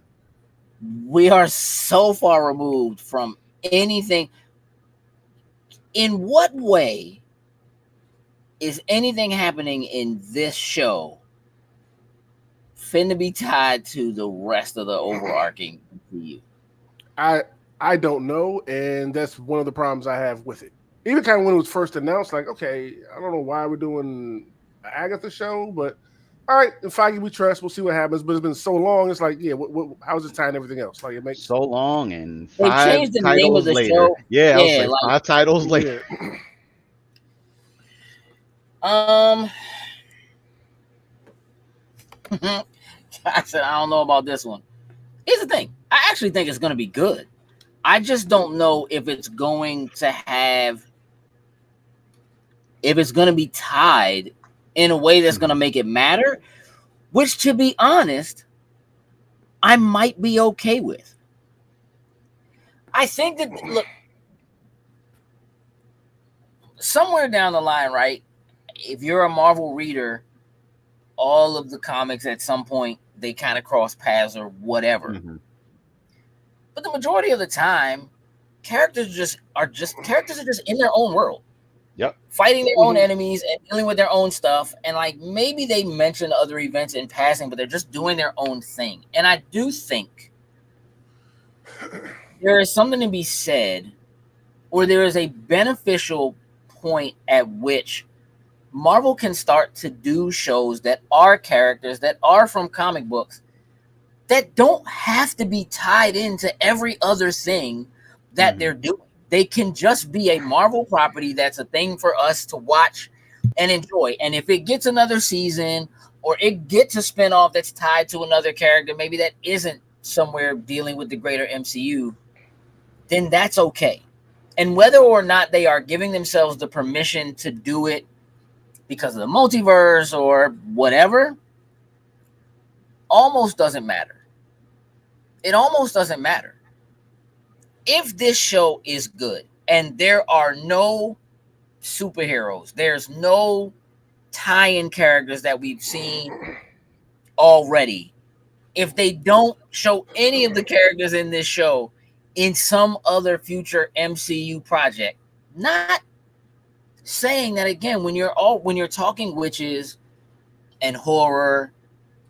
[SPEAKER 2] We are so far removed from anything. In what way is anything happening in this show finna be tied to the rest of the overarching MCU?
[SPEAKER 1] I don't know, and that's one of the problems I have with it. Even kind of when it was first announced, like, okay, I don't know why we're doing an Agatha show, but all right, in Feige we trust. We'll see what happens. But it's been so long. It's like, yeah, how's it tying everything else? Like, it makes
[SPEAKER 10] so long and
[SPEAKER 2] they
[SPEAKER 10] 5
[SPEAKER 2] changed the
[SPEAKER 10] titles
[SPEAKER 2] name of the
[SPEAKER 10] later.
[SPEAKER 2] show.
[SPEAKER 10] Yeah, I was
[SPEAKER 2] Yeah,
[SPEAKER 10] like,
[SPEAKER 2] like-
[SPEAKER 10] 5 titles later.
[SPEAKER 2] I said I don't know about this one. Here's the thing. I actually think it's going to be good. I just don't know if it's going to be tied in a way that's going to make it matter, which, to be honest, I might be okay with. I think that, look, somewhere down the line, right, if you're a Marvel reader, all of the comics at some point, they kind of cross paths or whatever.
[SPEAKER 10] Mm-hmm.
[SPEAKER 2] But the majority of the time, characters are just in their own world.
[SPEAKER 10] Yep.
[SPEAKER 2] Fighting their own enemies and dealing with their own stuff. And like maybe they mention other events in passing, but they're just doing their own thing. And I do think there is something to be said, or there is a beneficial point at which Marvel can start to do shows that are characters that are from comic books that don't have to be tied into every other thing that they're doing. They can just be a Marvel property that's a thing for us to watch and enjoy. And if it gets another season or it gets a spinoff that's tied to another character, maybe that isn't somewhere dealing with the greater MCU, then that's okay. And whether or not they are giving themselves the permission to do it because of the multiverse or whatever, almost doesn't matter. It almost doesn't matter. If this show is good and there are no superheroes, there's no tie-in characters that we've seen already, if they don't show any of the characters in this show in some other future MCU project, not saying that again, when you're talking witches and horror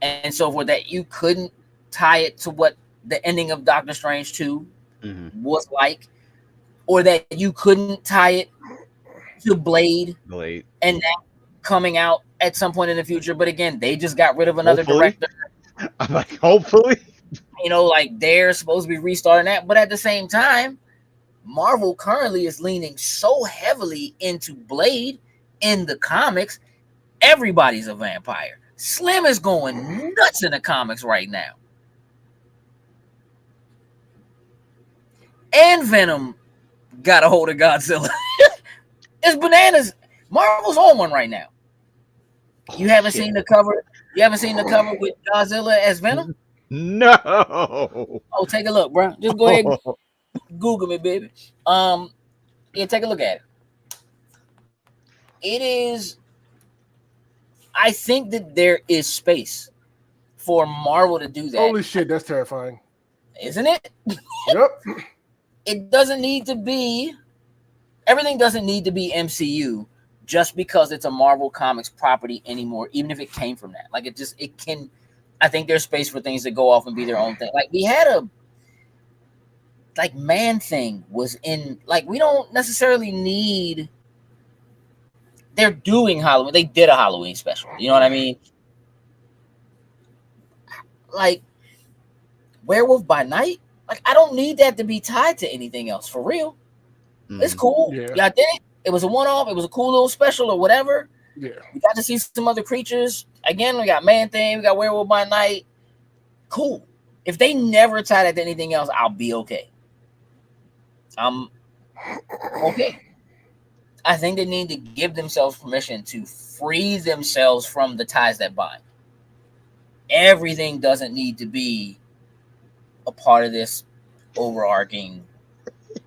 [SPEAKER 2] and so forth, that you couldn't tie it to what the ending of Doctor Strange 2 was like, or that you couldn't tie it to Blade and that coming out at some point in the future. But again, they just got rid of another director.
[SPEAKER 10] I'm like, hopefully,
[SPEAKER 2] like they're supposed to be restarting that. But at the same time, Marvel currently is leaning so heavily into Blade in the comics. Everybody's a vampire. Slim is going nuts in the comics right now. And Venom got a hold of Godzilla. It's bananas. Marvel's on one right now. You haven't seen the cover? You haven't seen the cover with Godzilla as Venom?
[SPEAKER 10] No.
[SPEAKER 2] Oh, take a look, bro. Just go ahead and Google me, baby. Yeah, take a look at it. It is. I think that there is space for Marvel to do that.
[SPEAKER 1] Holy shit, that's terrifying.
[SPEAKER 2] Isn't it?
[SPEAKER 1] Yep.
[SPEAKER 2] It doesn't need to be. Everything doesn't need to be MCU just because it's a Marvel Comics property anymore, even if it came from that. Like, it can. I think there's space for things to go off and be their own thing. Like, we had a. Like, Man-Thing was in. Like, we don't necessarily need. They're doing Halloween. They did a Halloween special. You know what I mean? Like, Werewolf by Night. Like, I don't need that to be tied to anything else, for real. It's cool.
[SPEAKER 1] Yeah.
[SPEAKER 2] Y'all did it. It was a one-off. It was a cool little special or whatever.
[SPEAKER 1] Yeah.
[SPEAKER 2] We got to see some other creatures. Again, we got Man-Thing. We got Werewolf by Night. Cool. If they never tie that to anything else, I'll be okay. I'm okay. I think they need to give themselves permission to free themselves from the ties that bind. Everything doesn't need to be a part of this overarching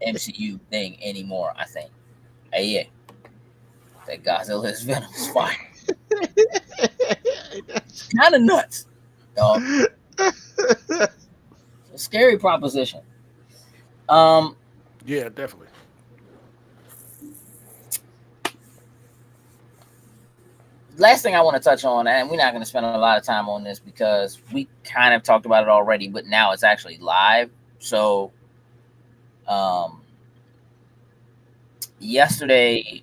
[SPEAKER 2] MCU thing anymore, I think. Hey, yeah. That Godzilla's Venom is fire. It's kind of nuts, dog. It's a scary proposition.
[SPEAKER 1] Yeah, definitely.
[SPEAKER 2] Last thing I want to touch on, and we're not going to spend a lot of time on this because we kind of talked about it already, but now it's actually live. So, yesterday,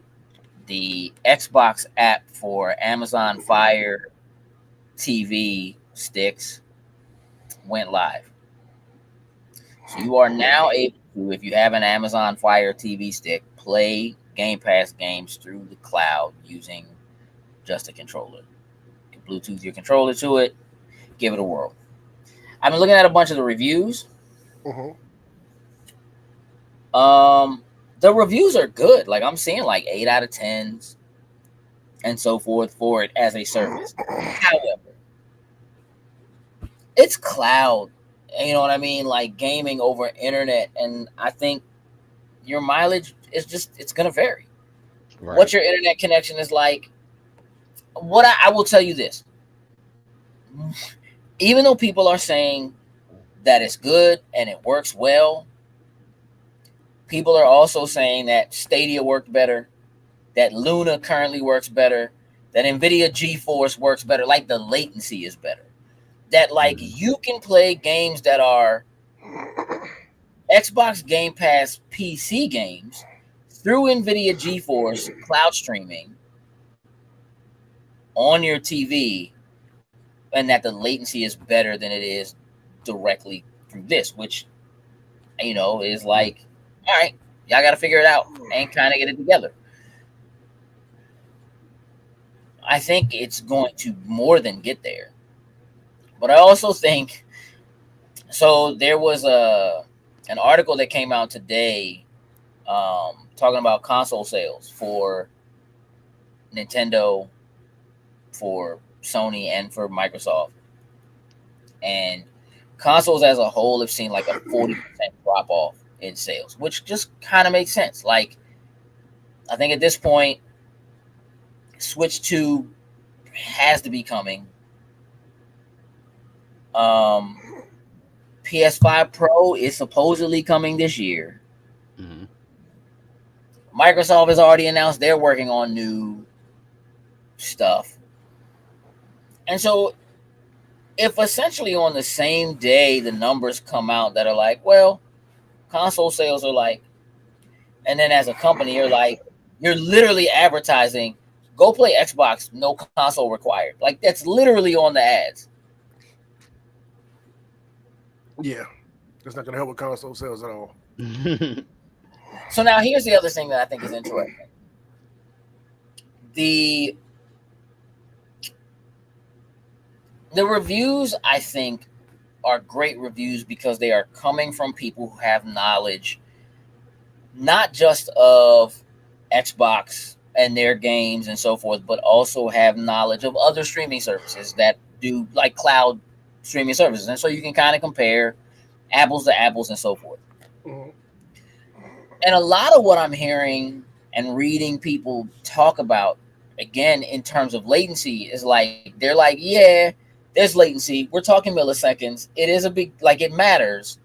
[SPEAKER 2] the Xbox app for Amazon Fire TV sticks went live. So you are now able to, if you have an Amazon Fire TV stick, play Game Pass games through the cloud using just a controller. You can Bluetooth your controller to it, give it a whirl. I've been looking at a bunch of the reviews. The reviews are good. Like, I'm seeing like 8 out of 10s and so forth for it as a service. However, it's cloud. You know what I mean? Like gaming over internet. And I think your mileage is it's going to vary. Right. What your internet connection is like. What I will tell you this. Even though people are saying that it's good and it works well, people are also saying that Stadia worked better, that Luna currently works better, that NVIDIA GeForce works better, like the latency is better. That like you can play games that are Xbox Game Pass PC games through NVIDIA GeForce cloud streaming on your TV, and that the latency is better than it is directly through this, which, you know, is like, all right, y'all got to figure it out and kind of get it together. I think it's going to more than get there. But I also think, so there was an article that came out today talking about console sales for Nintendo, for Sony, and for Microsoft. And consoles as a whole have seen like a 40% drop off in sales, which just kind of makes sense. Like, I think at this point, Switch 2 has to be coming. PS5 Pro is supposedly coming this year.
[SPEAKER 10] Mm-hmm.
[SPEAKER 2] Microsoft has already announced they're working on new stuff. And so if essentially on the same day the numbers come out that are like, well, console sales are like, and then as a company, you're like, you're literally advertising, go play Xbox, no console required. Like, that's literally on the ads.
[SPEAKER 1] Yeah, that's not going to help with console sales at all.
[SPEAKER 2] So now here's the other thing that I think is interesting. The reviews, I think, are great reviews because they are coming from people who have knowledge, not just of Xbox and their games and so forth, but also have knowledge of other streaming services that do like cloud streaming services. And so you can kind of compare apples to apples and so forth.
[SPEAKER 1] Mm-hmm.
[SPEAKER 2] And a lot of what I'm hearing and reading people talk about, again, in terms of latency, is like, they're like, yeah, there's latency. We're talking milliseconds. It is a big, like, it matters.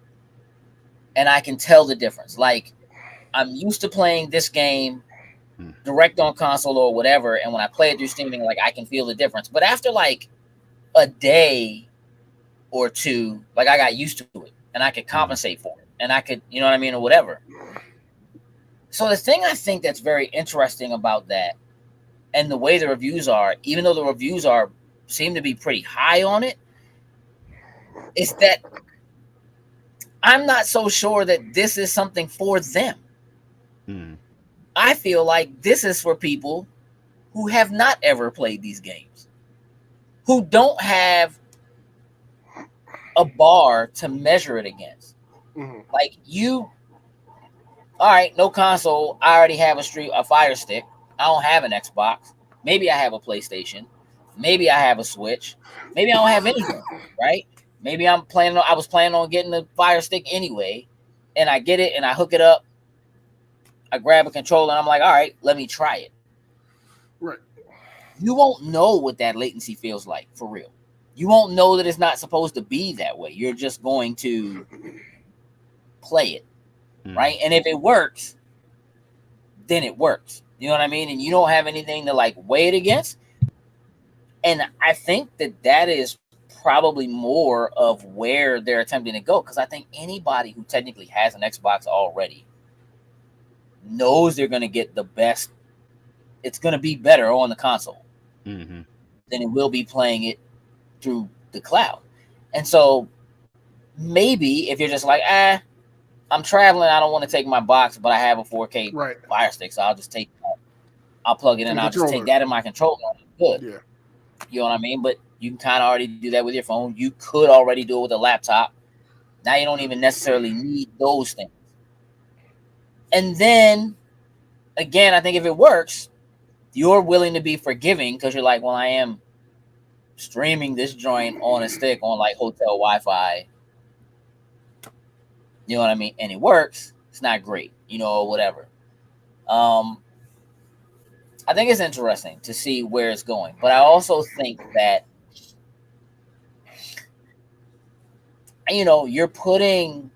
[SPEAKER 2] And I can tell the difference. Like, I'm used to playing this game direct on console or whatever. And when I play it through streaming, like, I can feel the difference. But after like a day or two, like, I got used to it and I could compensate for it. And I could, you know what I mean, or whatever. So the thing I think that's very interesting about that, and the way the reviews are, even though the reviews seem to be pretty high on it, is that I'm not so sure that this is something for them. I feel like this is for people who have not ever played these games, who don't have a bar to measure it against.
[SPEAKER 1] Mm-hmm.
[SPEAKER 2] Like, you, all right, no console. I already have a Fire Stick. I don't have an Xbox. Maybe I have a PlayStation. Maybe I have a Switch. Maybe I don't have anything, right? Maybe I was planning on getting the Fire Stick anyway, and I get it and I hook it up. I grab a controller and I'm like, all right, let me try it.
[SPEAKER 1] Right.
[SPEAKER 2] You won't know what that latency feels like, for real. You won't know that it's not supposed to be that way. You're just going to play it, right? And if it works, then it works. You know what I mean? And you don't have anything to like weigh it against. And I think that is probably more of where they're attempting to go, because I think anybody who technically has an Xbox already knows they're going to get the best. It's going to be better on the console than it will be playing it through the cloud. And so maybe if you're just like, I'm traveling, I don't want to take my box, but I have a 4K Fire Stick, so I'll just take that. I'll plug it in. I'll just take that in my controller. Good.
[SPEAKER 1] Yeah.
[SPEAKER 2] You know what I mean? But you can kind of already do that with your phone. You could already do it with a laptop. Now you don't even necessarily need those things. And then, again, I think if it works, you're willing to be forgiving because you're like, well, I am streaming this joint on a stick on like hotel Wi-Fi. You know what I mean? And it works. It's not great, you know, or whatever. I think it's interesting to see where it's going. But I also think that, you know, you're putting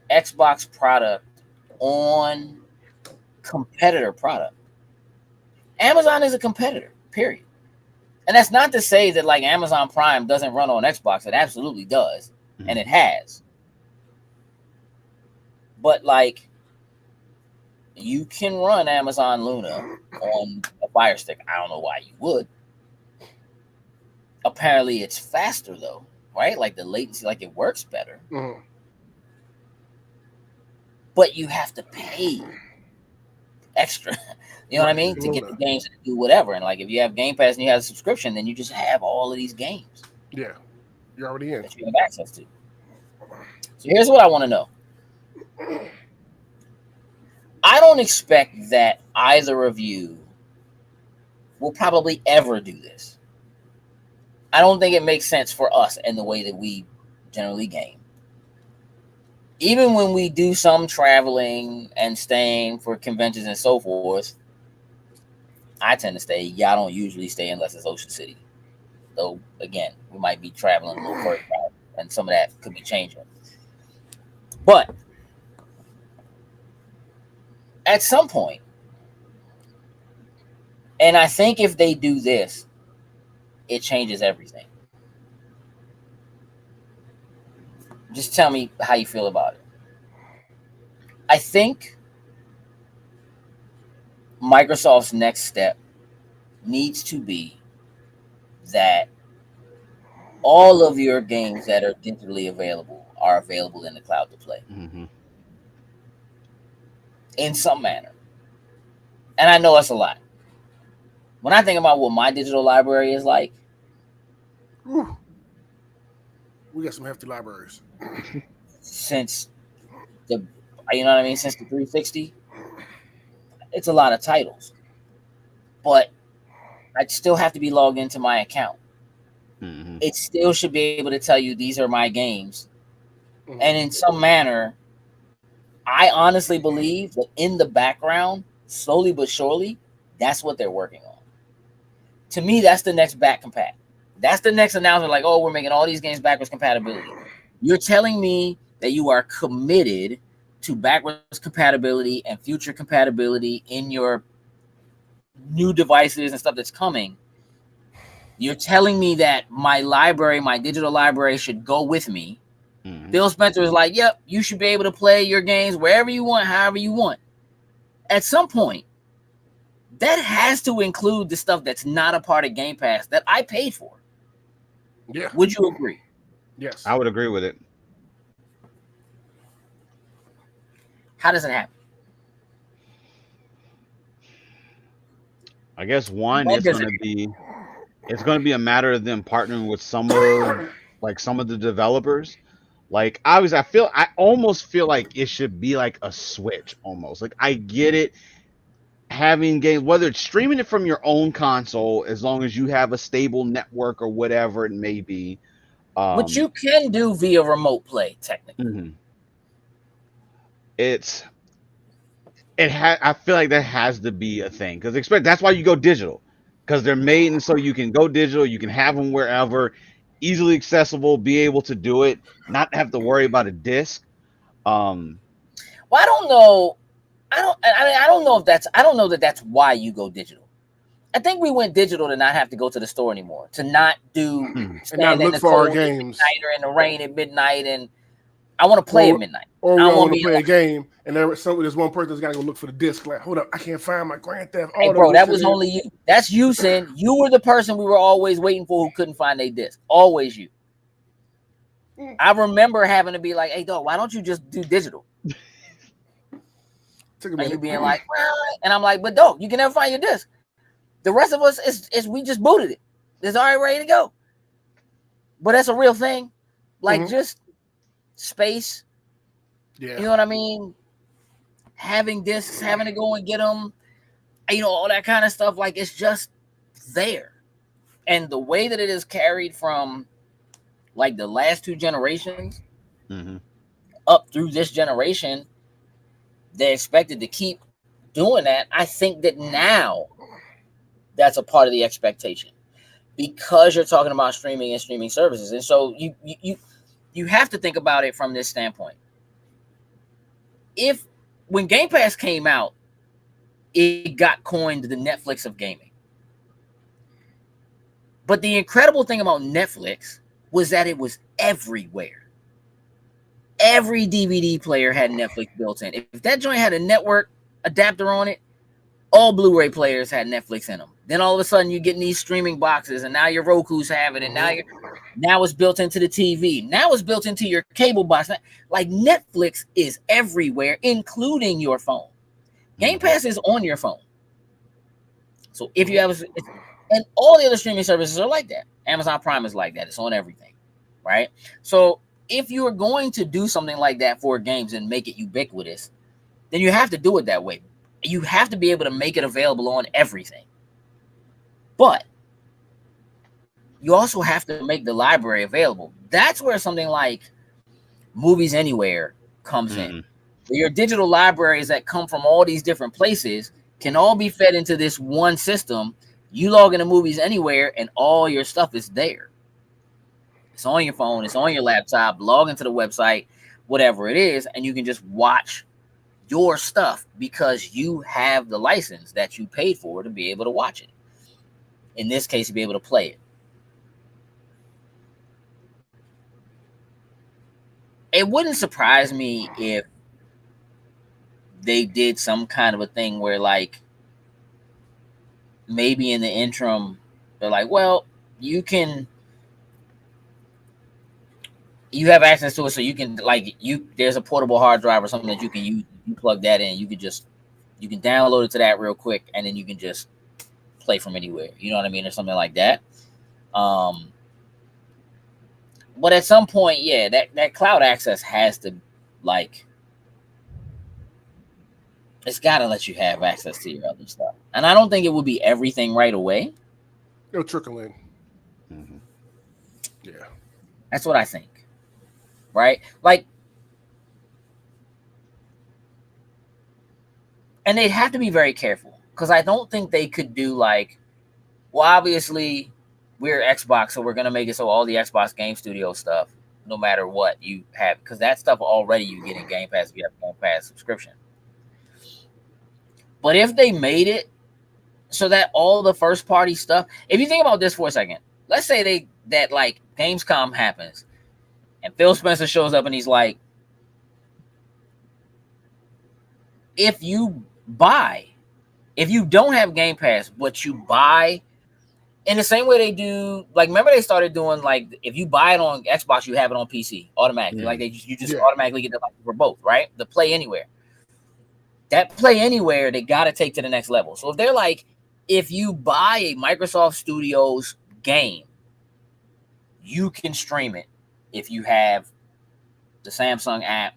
[SPEAKER 2] Xbox product on competitor product. Amazon is a competitor, period. And that's not to say that like Amazon Prime doesn't run on Xbox. It absolutely does. And it has. But like, you can run Amazon Luna on a Fire Stick. I don't know why you would. Apparently, it's faster though, right? Like the latency, like it works better.
[SPEAKER 1] Mm-hmm.
[SPEAKER 2] But you have to pay extra. You know what I mean? To get the games and do whatever. And like if you have Game Pass and you have a subscription, then you just have all of these games.
[SPEAKER 1] Yeah, you're already in.
[SPEAKER 2] That you have access to. So here's what I want to know. I don't expect that either of you will probably ever do this. I don't think it makes sense for us and the way that we generally game. Even when we do some traveling and staying for conventions and so forth, I tend to stay. Y'all don't usually stay unless it's Ocean City. Though, again, we might be traveling a little further out, and some of that could be changing. But at some point, and I think if they do this, it changes everything. Just tell me how you feel about it. I think Microsoft's next step needs to be that all of your games that are digitally available are available in the cloud to play.
[SPEAKER 10] Mm-hmm.
[SPEAKER 2] In some manner. And I know that's a lot. When I think about what my digital library is like,
[SPEAKER 1] whew, we got some hefty libraries.
[SPEAKER 2] Since the, you know what I mean, since the 360, it's a lot of titles. But I still have to be logged into my account.
[SPEAKER 10] Mm-hmm.
[SPEAKER 2] It still should be able to tell you these are my games. Mm-hmm. And in some manner, I honestly believe that in the background, slowly but surely, that's what they're working on. To me, that's the next back compat. That's the next announcement, like, oh, we're making all these games backwards compatibility. You're telling me that you are committed to backwards compatibility and future compatibility in your new devices and stuff that's coming. You're telling me that my library, my digital library, should go with me. Mm-hmm. Phil Spencer is like, yep, you should be able to play your games wherever you want, however you want. At some point, that has to include the stuff that's not a part of Game Pass that I paid for.
[SPEAKER 1] Yeah.
[SPEAKER 2] Would you agree?
[SPEAKER 1] Yes.
[SPEAKER 10] I would agree with it.
[SPEAKER 2] How does it happen?
[SPEAKER 10] I guess one is going to be, it's going to be a matter of them partnering with some of the developers. Like, obviously, I almost feel like it should be like a Switch almost. Like, I get it, having games, whether it's streaming it from your own console, as long as you have a stable network or whatever it may be.
[SPEAKER 2] Which you can do via remote play, technically.
[SPEAKER 10] Mm-hmm. I feel like that has to be a thing, because that's why you go digital, because they're made and so you can go digital, you can have them wherever, easily accessible, be able to do it, not have to worry about a disc.
[SPEAKER 2] Well, I don't know. I don't know that that's why you go digital. I think we went digital to not have to go to the store anymore, to not do
[SPEAKER 1] and not look for our games
[SPEAKER 2] or in the rain at midnight, and I want to play at midnight.
[SPEAKER 1] Or we want to play a game, and there's one person that's got to go look for the disc. Like, hold up, I can't find my Grand Theft Auto.
[SPEAKER 2] Hey, bro, that was only you. That's you, Sin. You were the person we were always waiting for who couldn't find a disc. Always you. I remember having to be like, hey, dog, why don't you just do digital? And you being like, well, and I'm like, but dog, you can never find your disc. The rest of us is we just booted it. It's already ready to go. But that's a real thing. Like, just space.
[SPEAKER 1] Yeah.
[SPEAKER 2] You know what I mean? Having discs, having to go and get them, all that kind of stuff. Like, it's just there. And the way that it is carried from, like, the last two generations up through this generation, they expected to keep doing that. I think that now that's a part of the expectation, because you're talking about streaming and streaming services. And so you have to think about it from this standpoint. When Game Pass came out, it got coined the Netflix of gaming. But the incredible thing about Netflix was that it was everywhere. Every DVD player had Netflix built in. If that joint had a network adapter on it, all Blu-ray players had Netflix in them. Then all of a sudden you're getting these streaming boxes, and now your Roku's have it, and now it's built into the TV. Now it's built into your cable box. Like Netflix is everywhere, including your phone. Game Pass is on your phone. So if you have and all the other streaming services are like that. Amazon Prime is like that. It's on everything, right? So if you are going to do something like that for games and make it ubiquitous, then you have to do it that way. You have to be able to make it available on everything. But you also have to make the library available. That's where something like Movies Anywhere comes in. Your digital libraries that come from all these different places can all be fed into this one system. You log into Movies Anywhere and all your stuff is there. It's on your phone, it's on your laptop, log into the website, whatever it is, and you can just watch your stuff because you have the license that you paid for to be able to watch it. In this case, to be able to play it. It wouldn't surprise me if they did some kind of a thing where, like, maybe in the interim, they're like, well, you have access to it, so you can, like, there's a portable hard drive or something that you can use. You plug that in, you can download it to that real quick, and then you can just play from anywhere. You know what I mean? Or something like that. But at some point, yeah, that cloud access has to, like, it's got to let you have access to your other stuff. And I don't think it would be everything right away.
[SPEAKER 1] It'll trickle in. Yeah.
[SPEAKER 2] That's what I think. Right? Like, and they'd have to be very careful because I don't think they could do like, well, obviously we're Xbox, so we're going to make it so all the Xbox Game Studio stuff, no matter what you have, because that stuff already you get in Game Pass if you have a Game Pass subscription. But if they made it so that all the first party stuff, if you think about this for a second, let's say that like Gamescom happens and Phil Spencer shows up and he's like, if you don't have Game Pass, but you buy in the same way they do, like, remember they started doing, like, if you buy it on Xbox, you have it on PC automatically. Like, you just automatically get the license for both, right? The Play Anywhere. That Play Anywhere, they got to take to the next level. So if they're like, if you buy a Microsoft Studios game, you can stream it if you have the Samsung app,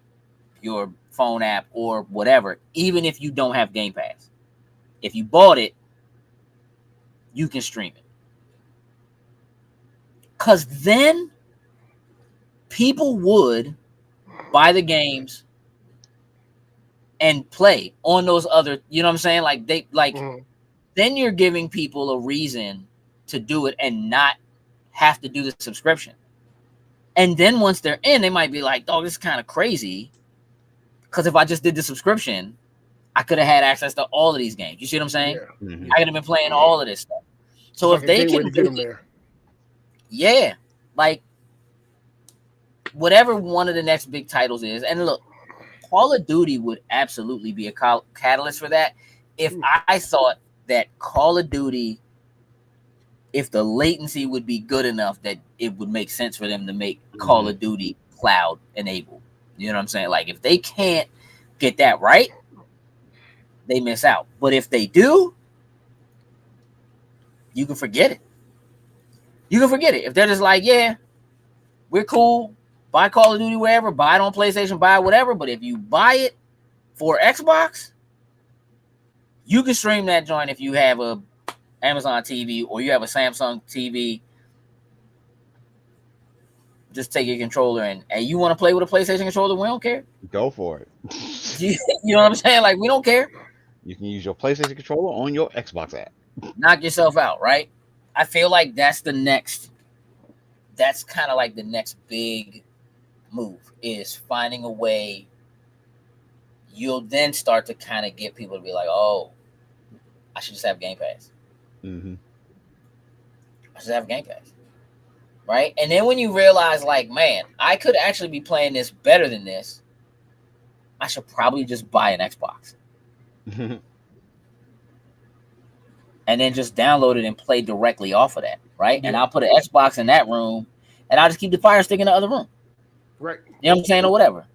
[SPEAKER 2] your phone app, or whatever, even if you don't have Game Pass. If you bought it, you can stream it. Because then people would buy the games and play on those other, you know what I'm saying? Like, then you're giving people a reason to do it and not have to do the subscription. And then once they're in, they might be like, oh, this is kind of crazy. Because if I just did the subscription, I could have had access to all of these games. You see what I'm saying? Yeah. I could have been playing all of this stuff. So if they can do it, yeah, like whatever one of the next big titles is, and look, Call of Duty would absolutely be a catalyst for that. If I thought that Call of Duty, if the latency would be good enough that it would make sense for them to make Call of Duty cloud enabled. You know what I'm saying? Like, if they can't get that right, they miss out. But if they do, you can forget it. You can forget it. If they're just like, yeah, we're cool, buy Call of Duty wherever, buy it on PlayStation, buy it whatever. But if you buy it for Xbox, you can stream that joint if you have a Amazon TV or you have a Samsung TV. Just take your controller and you want to play with a PlayStation controller, we don't care.
[SPEAKER 10] Go for it.
[SPEAKER 2] You know what I'm saying? Like, we don't care.
[SPEAKER 10] You can use your PlayStation controller on your Xbox app.
[SPEAKER 2] Knock yourself out, right? I feel like that's kind of like the next big move, is finding a way. You'll then start to kind of get people to be like, oh, I should just have Game Pass. I should have Game Pass. Right? And then when you realize, like, man, I could actually be playing this better than this, I should probably just buy an Xbox. and then just download it and play directly off of that, right?
[SPEAKER 1] Yeah.
[SPEAKER 2] And I'll put an Xbox in that room, and I'll just keep the Fire Stick in the other room.
[SPEAKER 1] Right.
[SPEAKER 2] You know what I'm saying, or whatever.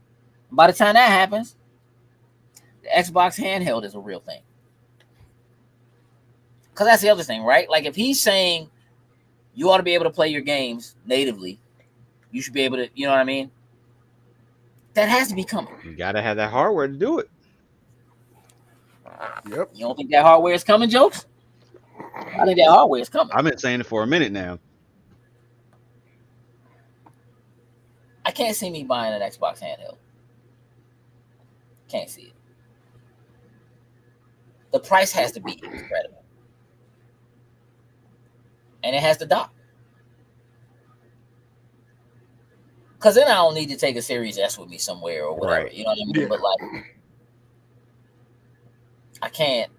[SPEAKER 2] By the time that happens, the Xbox handheld is a real thing. Because that's the other thing, right? Like if he's saying you ought to be able to play your games natively, you should be able to, you know what I mean? That has to be coming.
[SPEAKER 10] You gotta have that hardware to do it.
[SPEAKER 1] Yep.
[SPEAKER 2] You don't think that hardware is coming, Jokes? I think that hardware is coming.
[SPEAKER 10] I've been saying it for a minute now.
[SPEAKER 2] I can't see me buying an Xbox handheld. Can't see it. The price has to be incredible. And it has to dock. Because then I don't need to take a Series S with me somewhere or whatever.
[SPEAKER 10] Right.
[SPEAKER 2] You know what I mean?
[SPEAKER 1] Yeah.
[SPEAKER 2] But like, I can't.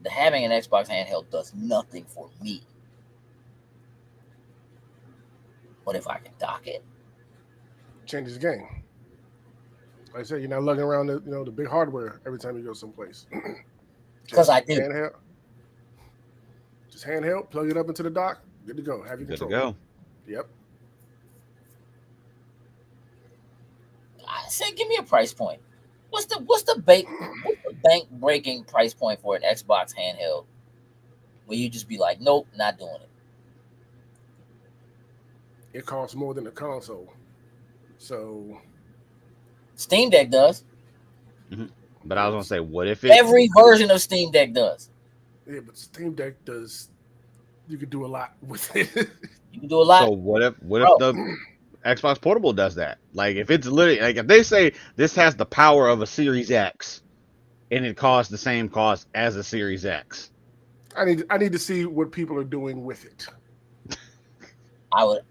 [SPEAKER 2] Having an Xbox handheld does nothing for me. But if I can dock it,
[SPEAKER 1] Changes the game. Like I said, you're not lugging around the big hardware every time you go someplace.
[SPEAKER 2] because I do.
[SPEAKER 1] Handheld. Just handheld, plug it up into the dock, good to go. Have your
[SPEAKER 10] Good to
[SPEAKER 1] control.
[SPEAKER 10] go.
[SPEAKER 1] Yep.
[SPEAKER 2] I said, give me a price point. What's the bank breaking price point for an Xbox handheld? Where you just be like, nope, not doing it.
[SPEAKER 1] It costs more than a console. So
[SPEAKER 2] Steam Deck does.
[SPEAKER 10] Mm-hmm. But I was gonna say, what if it?
[SPEAKER 2] Every version of Steam Deck does.
[SPEAKER 1] yeah, but Steam Deck does. You could do a lot with it.
[SPEAKER 2] You can do a lot.
[SPEAKER 10] So what if the Xbox Portable does that? Like if it's literally like if they say this has the power of a Series X, and it costs the same cost as a Series X.
[SPEAKER 1] I need to see what people are doing with it.
[SPEAKER 2] I would.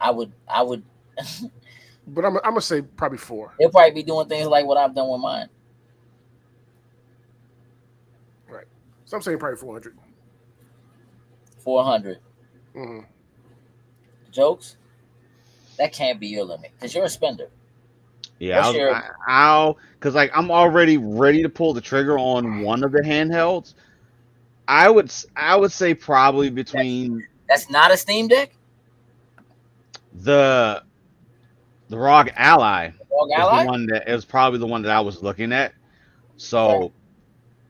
[SPEAKER 1] But I'm gonna say probably 4.
[SPEAKER 2] They'll probably be doing things like what I've done with mine.
[SPEAKER 1] Right. So I'm saying probably 400.
[SPEAKER 2] 400.
[SPEAKER 1] Mm-hmm.
[SPEAKER 2] Jokes. That can't be your limit because you're a spender.
[SPEAKER 10] Yeah, I'll because like I'm already ready to pull the trigger on one of the handhelds. I would say probably between
[SPEAKER 2] that's not a Steam Deck.
[SPEAKER 10] The ROG Ally
[SPEAKER 2] Ally?
[SPEAKER 10] is the one that is probably the one that I was looking at. So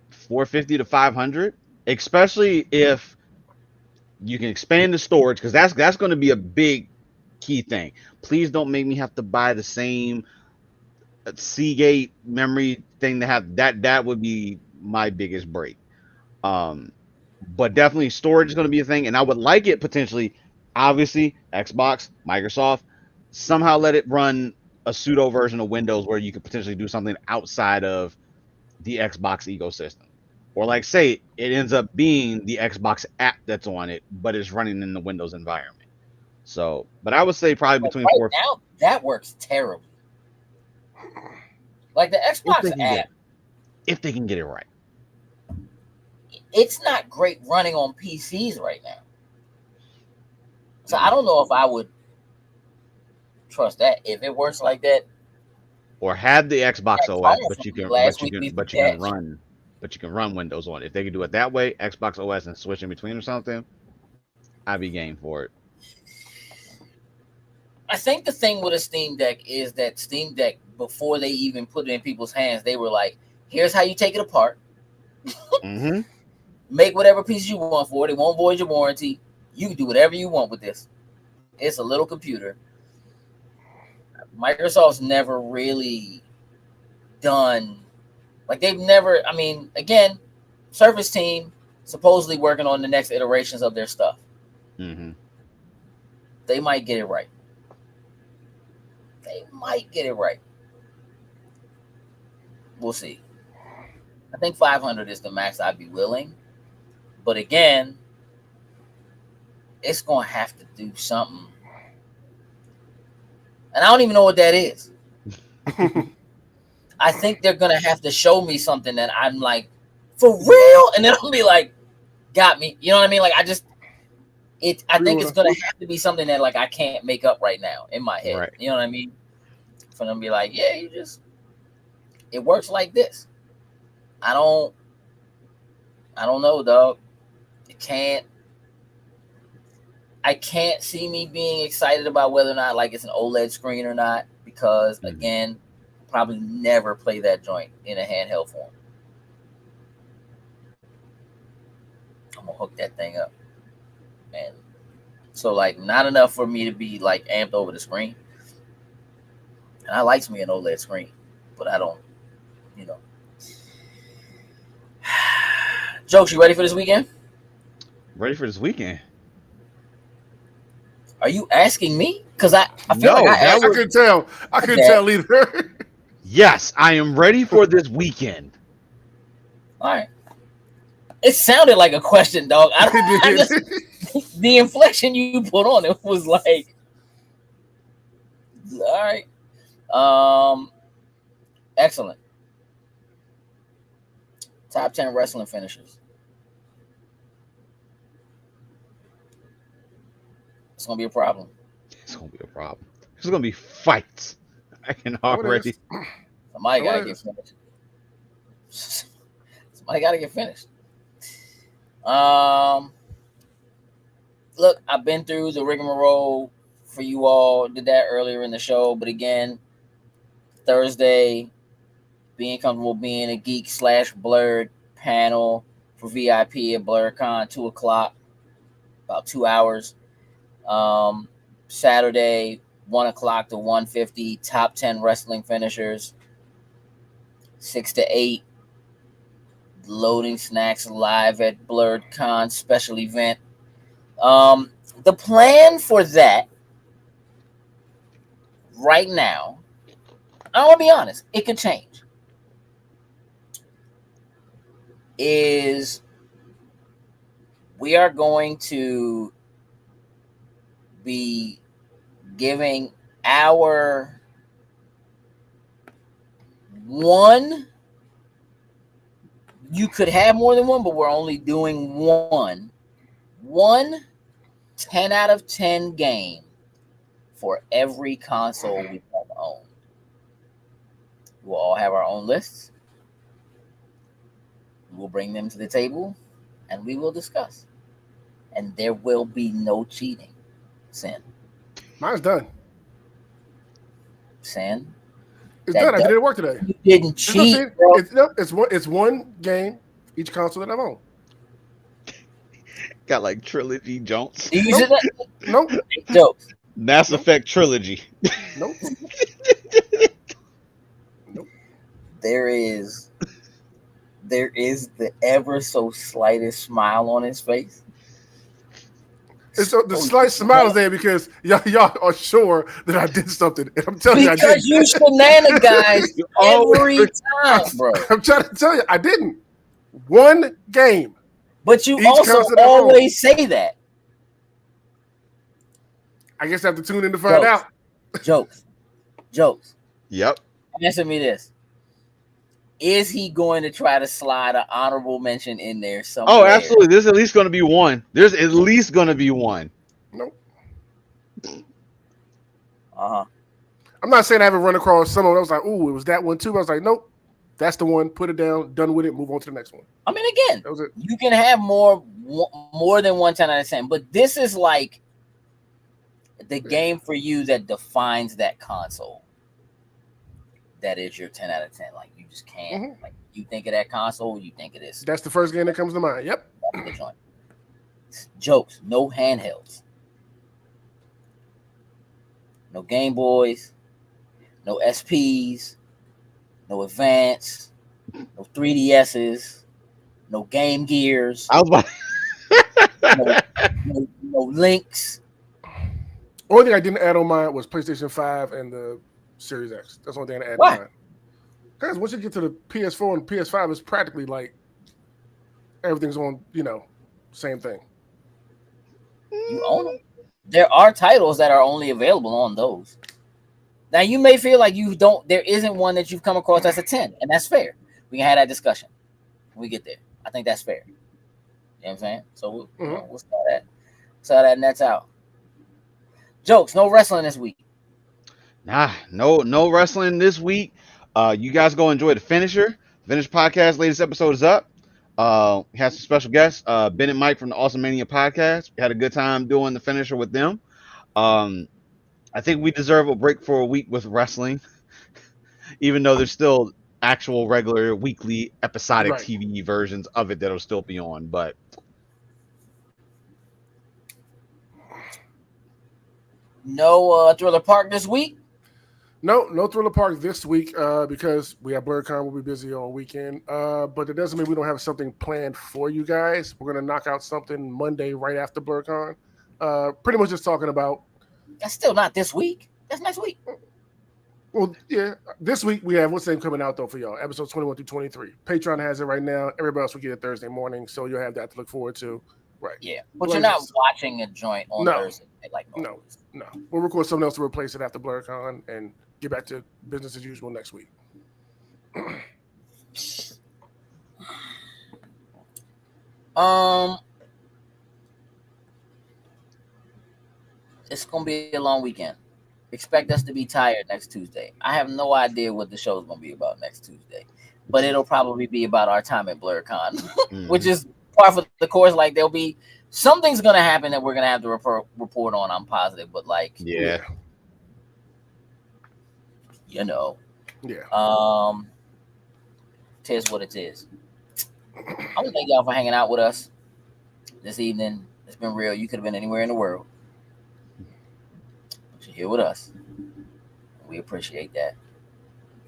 [SPEAKER 10] 450 to 500, especially if you can expand the storage, because that's going to be a big key thing. Please don't make me have to buy the same Seagate memory thing to have that would be my biggest break. But definitely storage is going to be a thing, and I would like it potentially. Obviously, Xbox, Microsoft, somehow let it run a pseudo version of Windows where you could potentially do something outside of the Xbox ecosystem. Or like say it ends up being the Xbox app that's on it, but it's running in the Windows environment. So, but I would say probably between
[SPEAKER 2] right now that works terribly. Like the Xbox app,
[SPEAKER 10] if they can get it right.
[SPEAKER 2] It's not great running on PCs right now. So I don't know if I would trust that if it works like that.
[SPEAKER 10] Or have the Xbox OS, but you can run Windows on it. If they can do it that way, Xbox OS and switch in between or something, I'd be game for it.
[SPEAKER 2] I think the thing with a Steam Deck is that Steam Deck, before they even put it in people's hands, they were like, here's how you take it apart.
[SPEAKER 10] Mm-hmm.
[SPEAKER 2] Make whatever pieces you want for it. It won't void your warranty. You can do whatever you want with this. It's a little computer. Microsoft's never really done, like they've never, I mean, again, Surface team supposedly working on the next iterations of their stuff.
[SPEAKER 10] Mm-hmm.
[SPEAKER 2] They might get it right. We'll see. I think 500 is the max I'd be willing. But again, it's going to have to do something. And I don't even know what that is. I think they're going to have to show me something that I'm like, for real? And then I'll be like, got me. You know what I mean? Like, I think it's going to have to be something that, like, I can't make up right now in my head. Right. You know what I mean? For them to be like, yeah, it works like this. I don't know, dog. I can't see me being excited about whether or not like it's an OLED screen or not, because again, probably never play that joint in a handheld form. I'm gonna hook that thing up, and so like not enough for me to be like amped over the screen. And I likes me an OLED screen, but I don't, you know. Jokes, you ready for this weekend?
[SPEAKER 10] Ready for this weekend?
[SPEAKER 2] Are you asking me? Because I feel like
[SPEAKER 1] I couldn't tell. I couldn't tell either.
[SPEAKER 10] Yes, I am ready for this weekend.
[SPEAKER 2] All right. It sounded like a question, dog. The inflection you put on it was like, all right. Excellent. Top 10 wrestling finishers. It's gonna be a problem.
[SPEAKER 10] It's gonna be a problem. There's gonna be fights. I can already.
[SPEAKER 2] Somebody gotta get finished. Somebody gotta get finished. Look, I've been through the rigmarole for you all. Did that earlier in the show, but again, Thursday, being comfortable being a geek / blurred panel for VIP at BlurCon, 2:00, about 2 hours. Saturday, 1:00 to 1:50, top 10 wrestling finishers, 6 to 8. Loading Snacks live at BlurCon special event. The plan for that right now, I want to be honest, it could change. Is we are going to be giving our one. You could have more than one, but we're only doing one 10 out of 10 game for every console we have owned. We'll all have our own lists. We'll bring them to the table and we will discuss. And there will be no cheating. Sin.
[SPEAKER 1] Mine's done.
[SPEAKER 2] Sin.
[SPEAKER 1] It's done. I did it at work today.
[SPEAKER 2] You didn't cheat, bro.
[SPEAKER 1] It's one game each console that I've owned.
[SPEAKER 10] Got like trilogy Jones.
[SPEAKER 1] Nope.
[SPEAKER 2] Jokes.
[SPEAKER 10] Mass Effect trilogy.
[SPEAKER 1] Nope.
[SPEAKER 2] There is the ever so slightest smile on his face.
[SPEAKER 1] The slight smile is there because y'all are sure that I did something. And I'm telling you, I didn't.
[SPEAKER 2] Because you shenanigans every time, bro.
[SPEAKER 1] I'm trying to tell you, I didn't. One game.
[SPEAKER 2] But you also always say that.
[SPEAKER 1] I guess I have to tune in to find out.
[SPEAKER 2] Jokes.
[SPEAKER 10] Yep.
[SPEAKER 2] Answer me this. Is he going to try to slide an honorable mention in there somewhere?
[SPEAKER 10] Oh, absolutely. There's at least going to be one.
[SPEAKER 1] Nope.
[SPEAKER 2] Uh-huh.
[SPEAKER 1] I'm not saying I haven't run across someone else like, ooh, it was that one too. I was like, nope, that's the one. Put it down, done with it, move on to the next one.
[SPEAKER 2] I mean, again, you can have more than 1 10 out of 10, but this is like the game for you that defines that console. That is your 10 out of 10. Like, you just can't. Like, you think of that console, you think of this.
[SPEAKER 1] That's the first game that comes to mind. Yep.
[SPEAKER 2] That's the joint. Jokes. No handhelds. No Game Boys. No SPs. No Advance. No 3DSs. No Game Gears. No Links.
[SPEAKER 1] Only thing I didn't add on mine was PlayStation 5 and the Series X. That's the only thing I added on mine. Because once you get to the PS4 and PS5, it's practically like everything's on, same thing.
[SPEAKER 2] You own them. There are titles that are only available on those. Now, you may feel like there isn't one that you've come across that's a 10, and that's fair. We can have that discussion when we get there. I think that's fair. You know what I'm saying? So we'll start that. Start that, and that's out. Jokes, no wrestling this week.
[SPEAKER 10] Nah, no wrestling this week. You guys go enjoy the Finisher. Finish podcast latest episode is up. We had some special guests, Ben and Mike from the Awesome Mania podcast. We had a good time doing the finisher with them. Um, I think we deserve a break for a week with wrestling, even though there's still actual regular weekly episodic
[SPEAKER 1] Right.
[SPEAKER 10] TV versions of it that'll still be on. But
[SPEAKER 2] No Thriller Park this week.
[SPEAKER 1] No Thriller Park this week because we have BlurCon. We'll be busy all weekend. But it doesn't mean we don't have something planned for you guys. We're going to knock out something Monday right after BlurCon. Pretty much just talking about.
[SPEAKER 2] That's still not this week. That's next week.
[SPEAKER 1] Well, yeah. This week we have what's name coming out though for y'all. Episodes 21 through 23. Patreon has it right now. Everybody else will get it Thursday morning, so you'll have that to look forward to. Right.
[SPEAKER 2] Yeah, but you're not watching a joint on Thursday.
[SPEAKER 1] No. We'll record something else to replace it after BlurCon and get back to business as usual next week.
[SPEAKER 2] It's gonna be a long weekend. Expect us to be tired next Tuesday. I have no idea what the show is gonna be about next Tuesday, but it'll probably be about our time at BlurCon, which is part of the course. Like there'll be something's gonna happen that we're gonna have to report on. I'm positive, but like
[SPEAKER 10] yeah.
[SPEAKER 2] You know, tis what it is. I want to thank y'all for hanging out with us this evening. It's been real. You could have been anywhere in the world, but you're here with us. We appreciate that.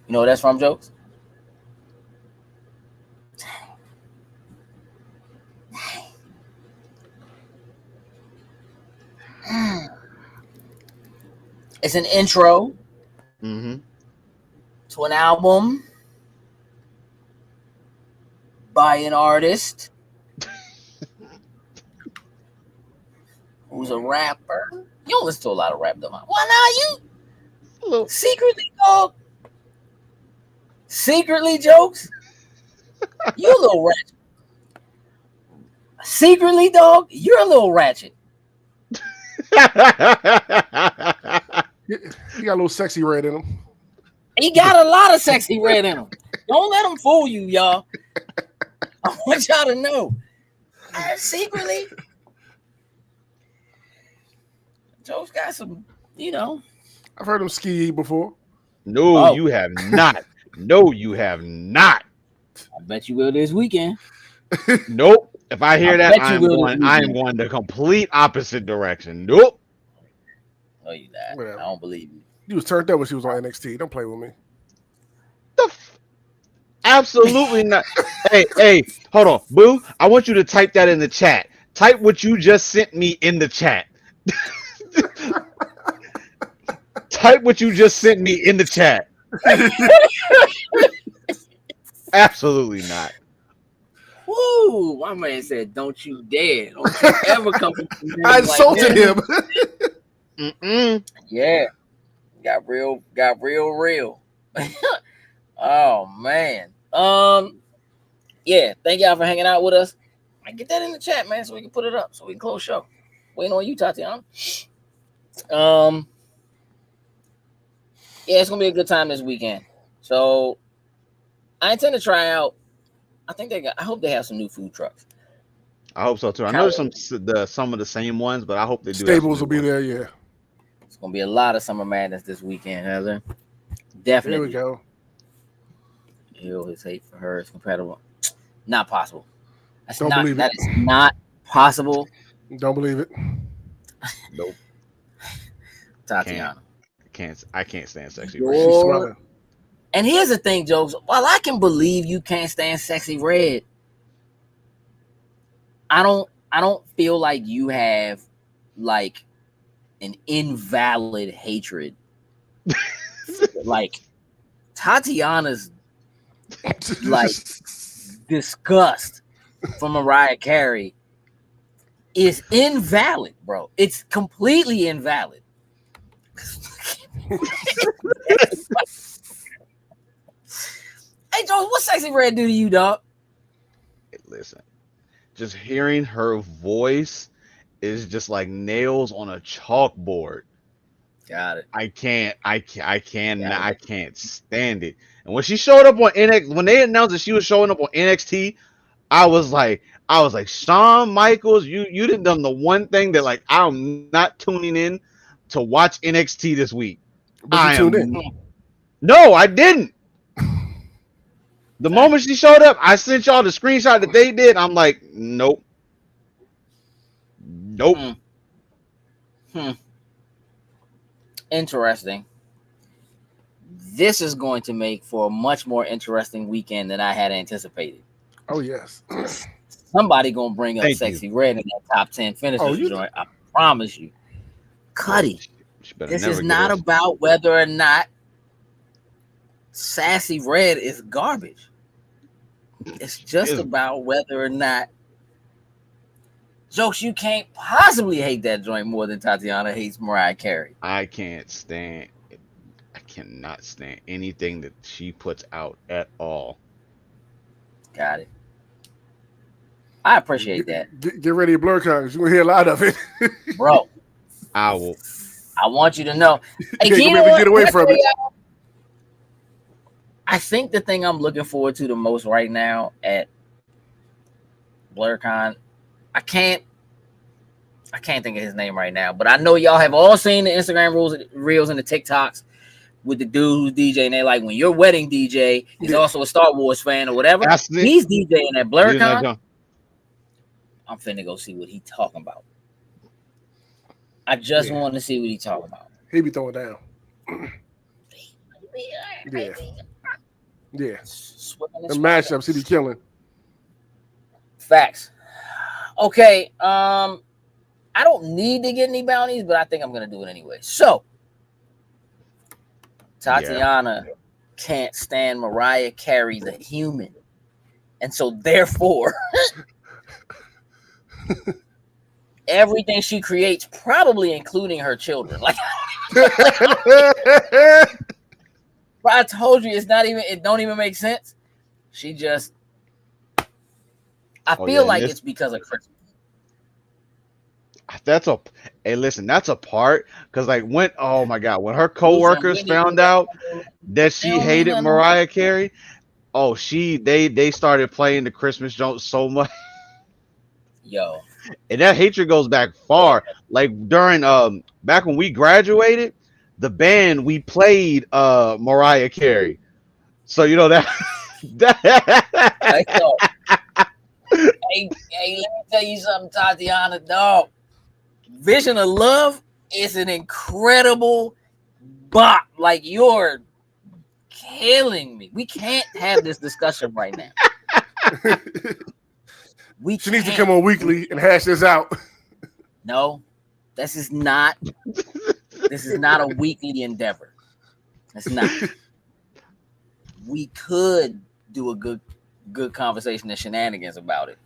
[SPEAKER 2] You know where that's from, Jokes? It's an intro to an album by an artist who's a rapper. You don't listen to a lot of rap, though. Why not you? Secretly, dog. Secretly, Jokes. You a little ratchet. Secretly, dog. You're a little ratchet.
[SPEAKER 1] He got a little sexy red in him.
[SPEAKER 2] He got a lot of sexy red in him. Don't let him fool you, y'all. I want y'all to know. Secretly, Joe's got some, you know.
[SPEAKER 1] I've heard him ski before.
[SPEAKER 10] No, you have not. No, you have not.
[SPEAKER 2] I bet you will this weekend.
[SPEAKER 10] Nope. If I hear that, I am going the complete opposite direction. Nope.
[SPEAKER 2] No, you not. Whatever. I don't believe you.
[SPEAKER 1] He was turned up when she was on NXT. Don't play with me.
[SPEAKER 10] Absolutely not. Hey, hold on. Boo, I want you to type that in the chat. Type what you just sent me in the chat. Type what you just sent me in the chat. Absolutely not.
[SPEAKER 2] Woo! My man said, "Don't you dare! Don't you ever come."
[SPEAKER 1] I insulted him.
[SPEAKER 2] Yeah, got real. Oh man. Yeah. Thank y'all for hanging out with us. I get that in the chat, man, so we can put it up, so we can close show. Waiting on you, Tatiana. Yeah, it's gonna be a good time this weekend. So I intend to try out. I hope they have some new food trucks.
[SPEAKER 10] I hope so too. I know some of the same ones, but I hope they do.
[SPEAKER 1] Staples will be there. Yeah.
[SPEAKER 2] It's gonna be a lot of Summer Madness this weekend, Heather. Definitely.
[SPEAKER 1] Here we go.
[SPEAKER 2] He'll his hate for her is compatible. Not possible.
[SPEAKER 1] That
[SPEAKER 2] is not possible.
[SPEAKER 1] Don't believe it.
[SPEAKER 10] Nope.
[SPEAKER 2] Tatiana.
[SPEAKER 10] I can't stand sexy.
[SPEAKER 2] And here's the thing, Jokes. While I can believe you can't stand Sexy Red, I don't feel like you have like an invalid hatred. Like Tatiana's like disgust for Mariah Carey is invalid, bro. It's completely invalid. Hey, Jones, what Sexy Red do to you, dog?
[SPEAKER 10] Hey, listen, just hearing her voice is just like nails on a chalkboard.
[SPEAKER 2] Got it.
[SPEAKER 10] I can't stand it. And when she showed up on NXT, when they announced that she was showing up on NXT I was like, Shawn Michaels, you done the one thing that like I'm not tuning in to watch NXT this week.
[SPEAKER 1] But you tuned in.
[SPEAKER 10] No, I didn't. The moment she showed up, I sent y'all the screenshot that they did. I'm like, nope.
[SPEAKER 2] Interesting. This is going to make for a much more interesting weekend than I had anticipated.
[SPEAKER 1] Oh yes.
[SPEAKER 2] Somebody gonna bring up Sexy Red in that top 10 finishers joint. I promise you. Cuddy. This is not about whether or not Sassy Red is garbage. It's just about whether or not Jokes, you can't possibly hate that joint more than Tatiana hates Mariah Carey.
[SPEAKER 10] I cannot stand anything that she puts out at all.
[SPEAKER 2] Got it. I appreciate that.
[SPEAKER 1] Get ready to blur because you're gonna hear a lot of it.
[SPEAKER 2] Bro.
[SPEAKER 10] I
[SPEAKER 2] want you to know. Hey,
[SPEAKER 1] you can't get away from it.
[SPEAKER 2] I think the thing I'm looking forward to the most right now at BlurCon, I can't think of his name right now, but I know y'all have all seen the Instagram reels and the TikToks with the dude who's DJing. They're like, when your wedding DJ is also a Star Wars fan or whatever, he's DJing at BlurCon. I'm finna go see what he's talking about. I just want to see what he's talking about.
[SPEAKER 1] He be throwing down. Yeah. The matchups he be killing.
[SPEAKER 2] Facts. Okay. I don't need to get any bounties, but I think I'm gonna do it anyway. So Tatiana can't stand Mariah Carey, the human, and so therefore everything she creates, probably including her children, like I told you, it don't even make sense. She just, I feel like it's because of Christmas.
[SPEAKER 10] That's a part because like when her coworkers found out that she hated Mariah Carey, they started playing the Christmas joint so much.
[SPEAKER 2] Yo,
[SPEAKER 10] and that hatred goes back far. Like during back when we graduated, the band we played Mariah Carey. So you know that.
[SPEAKER 2] Hey, let me tell you something, Tatiana, dog. Vision of Love is an incredible bop. Like, you're killing me. We can't have this discussion right now.
[SPEAKER 1] She needs to come on weekly and hash this out.
[SPEAKER 2] No, this is not a weekly endeavor. It's not. We could do a good conversation of shenanigans about it.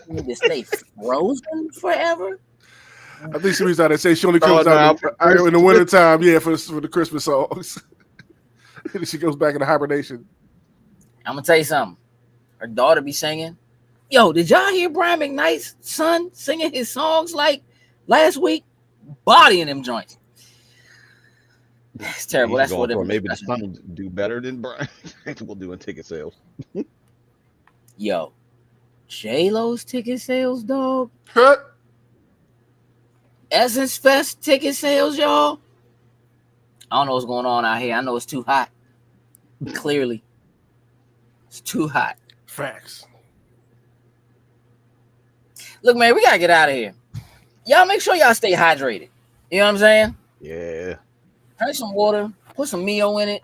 [SPEAKER 2] You need to stay frozen forever.
[SPEAKER 1] I think she was out there say she only comes out in the wintertime, for the Christmas songs. And she goes back into hibernation.
[SPEAKER 2] I'm gonna tell you something. Her daughter be singing. Yo, did y'all hear Brian McKnight's son singing his songs like last week? Bodying them joints. It's terrible. That's what
[SPEAKER 10] maybe the son will do better than Brian. We'll do in ticket sales.
[SPEAKER 2] Yo, J-Lo's ticket sales, dog. Essence Fest ticket sales, y'all. I don't know what's going on out here. I know it's too hot. Clearly, it's too hot.
[SPEAKER 1] Facts.
[SPEAKER 2] Look, man, we gotta get out of here. Y'all make sure y'all stay hydrated. You know what I'm saying?
[SPEAKER 10] Yeah.
[SPEAKER 2] Drink some water, put some Mio in it,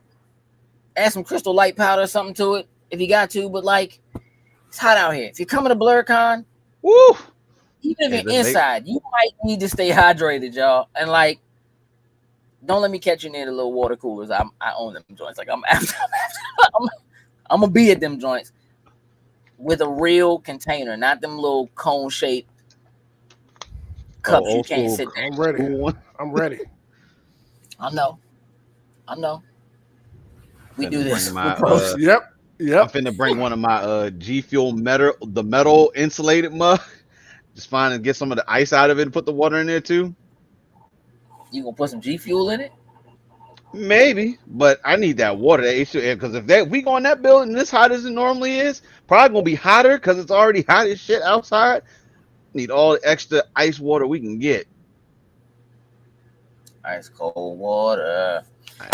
[SPEAKER 2] add some Crystal Light powder or something to it if you got to. But like, it's hot out here. If you're coming to BlurCon,
[SPEAKER 10] woo,
[SPEAKER 2] even if you're inside, you might need to stay hydrated, y'all. And like, don't let me catch you near the little water coolers. I own them joints. Like I'm gonna be at them joints with a real container, not them little cone shaped cups you can't sit there.
[SPEAKER 1] I'm ready.
[SPEAKER 2] I know. We do this.
[SPEAKER 10] Yep.
[SPEAKER 1] I'm
[SPEAKER 10] finna bring one of my G Fuel metal insulated mug. Just find and get some of the ice out of it and put the water in there too.
[SPEAKER 2] You gonna put some G Fuel in it?
[SPEAKER 10] Maybe, but I need that water, that H2O, because if we go in that building this hot as it normally is, probably gonna be hotter because it's already hot as shit outside. Need all the extra ice water we can get.
[SPEAKER 2] Ice cold water.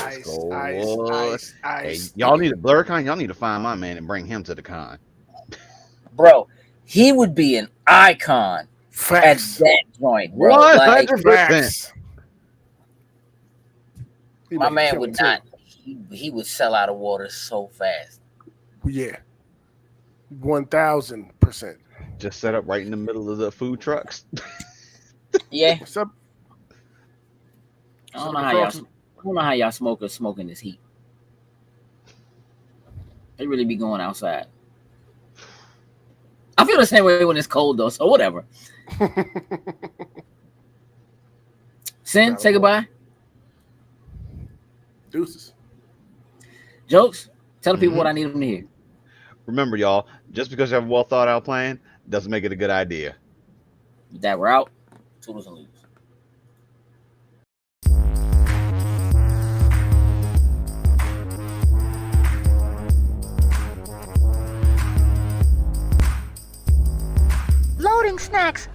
[SPEAKER 10] Ice cold water. Hey, y'all need a blur con. Y'all need to find my man and bring him to the con.
[SPEAKER 2] Bro, he would be an icon at that joint, bro.
[SPEAKER 10] 100%.
[SPEAKER 2] My man would not. He would sell out of water so fast.
[SPEAKER 1] Yeah, 1000%.
[SPEAKER 10] Just set up right in the middle of the food trucks.
[SPEAKER 2] Yeah.
[SPEAKER 1] What's up?
[SPEAKER 2] I don't know how y'all smokers smoking this heat. They really be going outside. I feel the same way when it's cold though, so whatever. Sin, say goodbye.
[SPEAKER 1] Deuces.
[SPEAKER 2] Jokes, tell the people what I need them to hear.
[SPEAKER 10] Remember, y'all, just because you have a well thought out plan doesn't make it a good idea.
[SPEAKER 2] With that, we're out. Toodles and lose.
[SPEAKER 15] Loading snacks.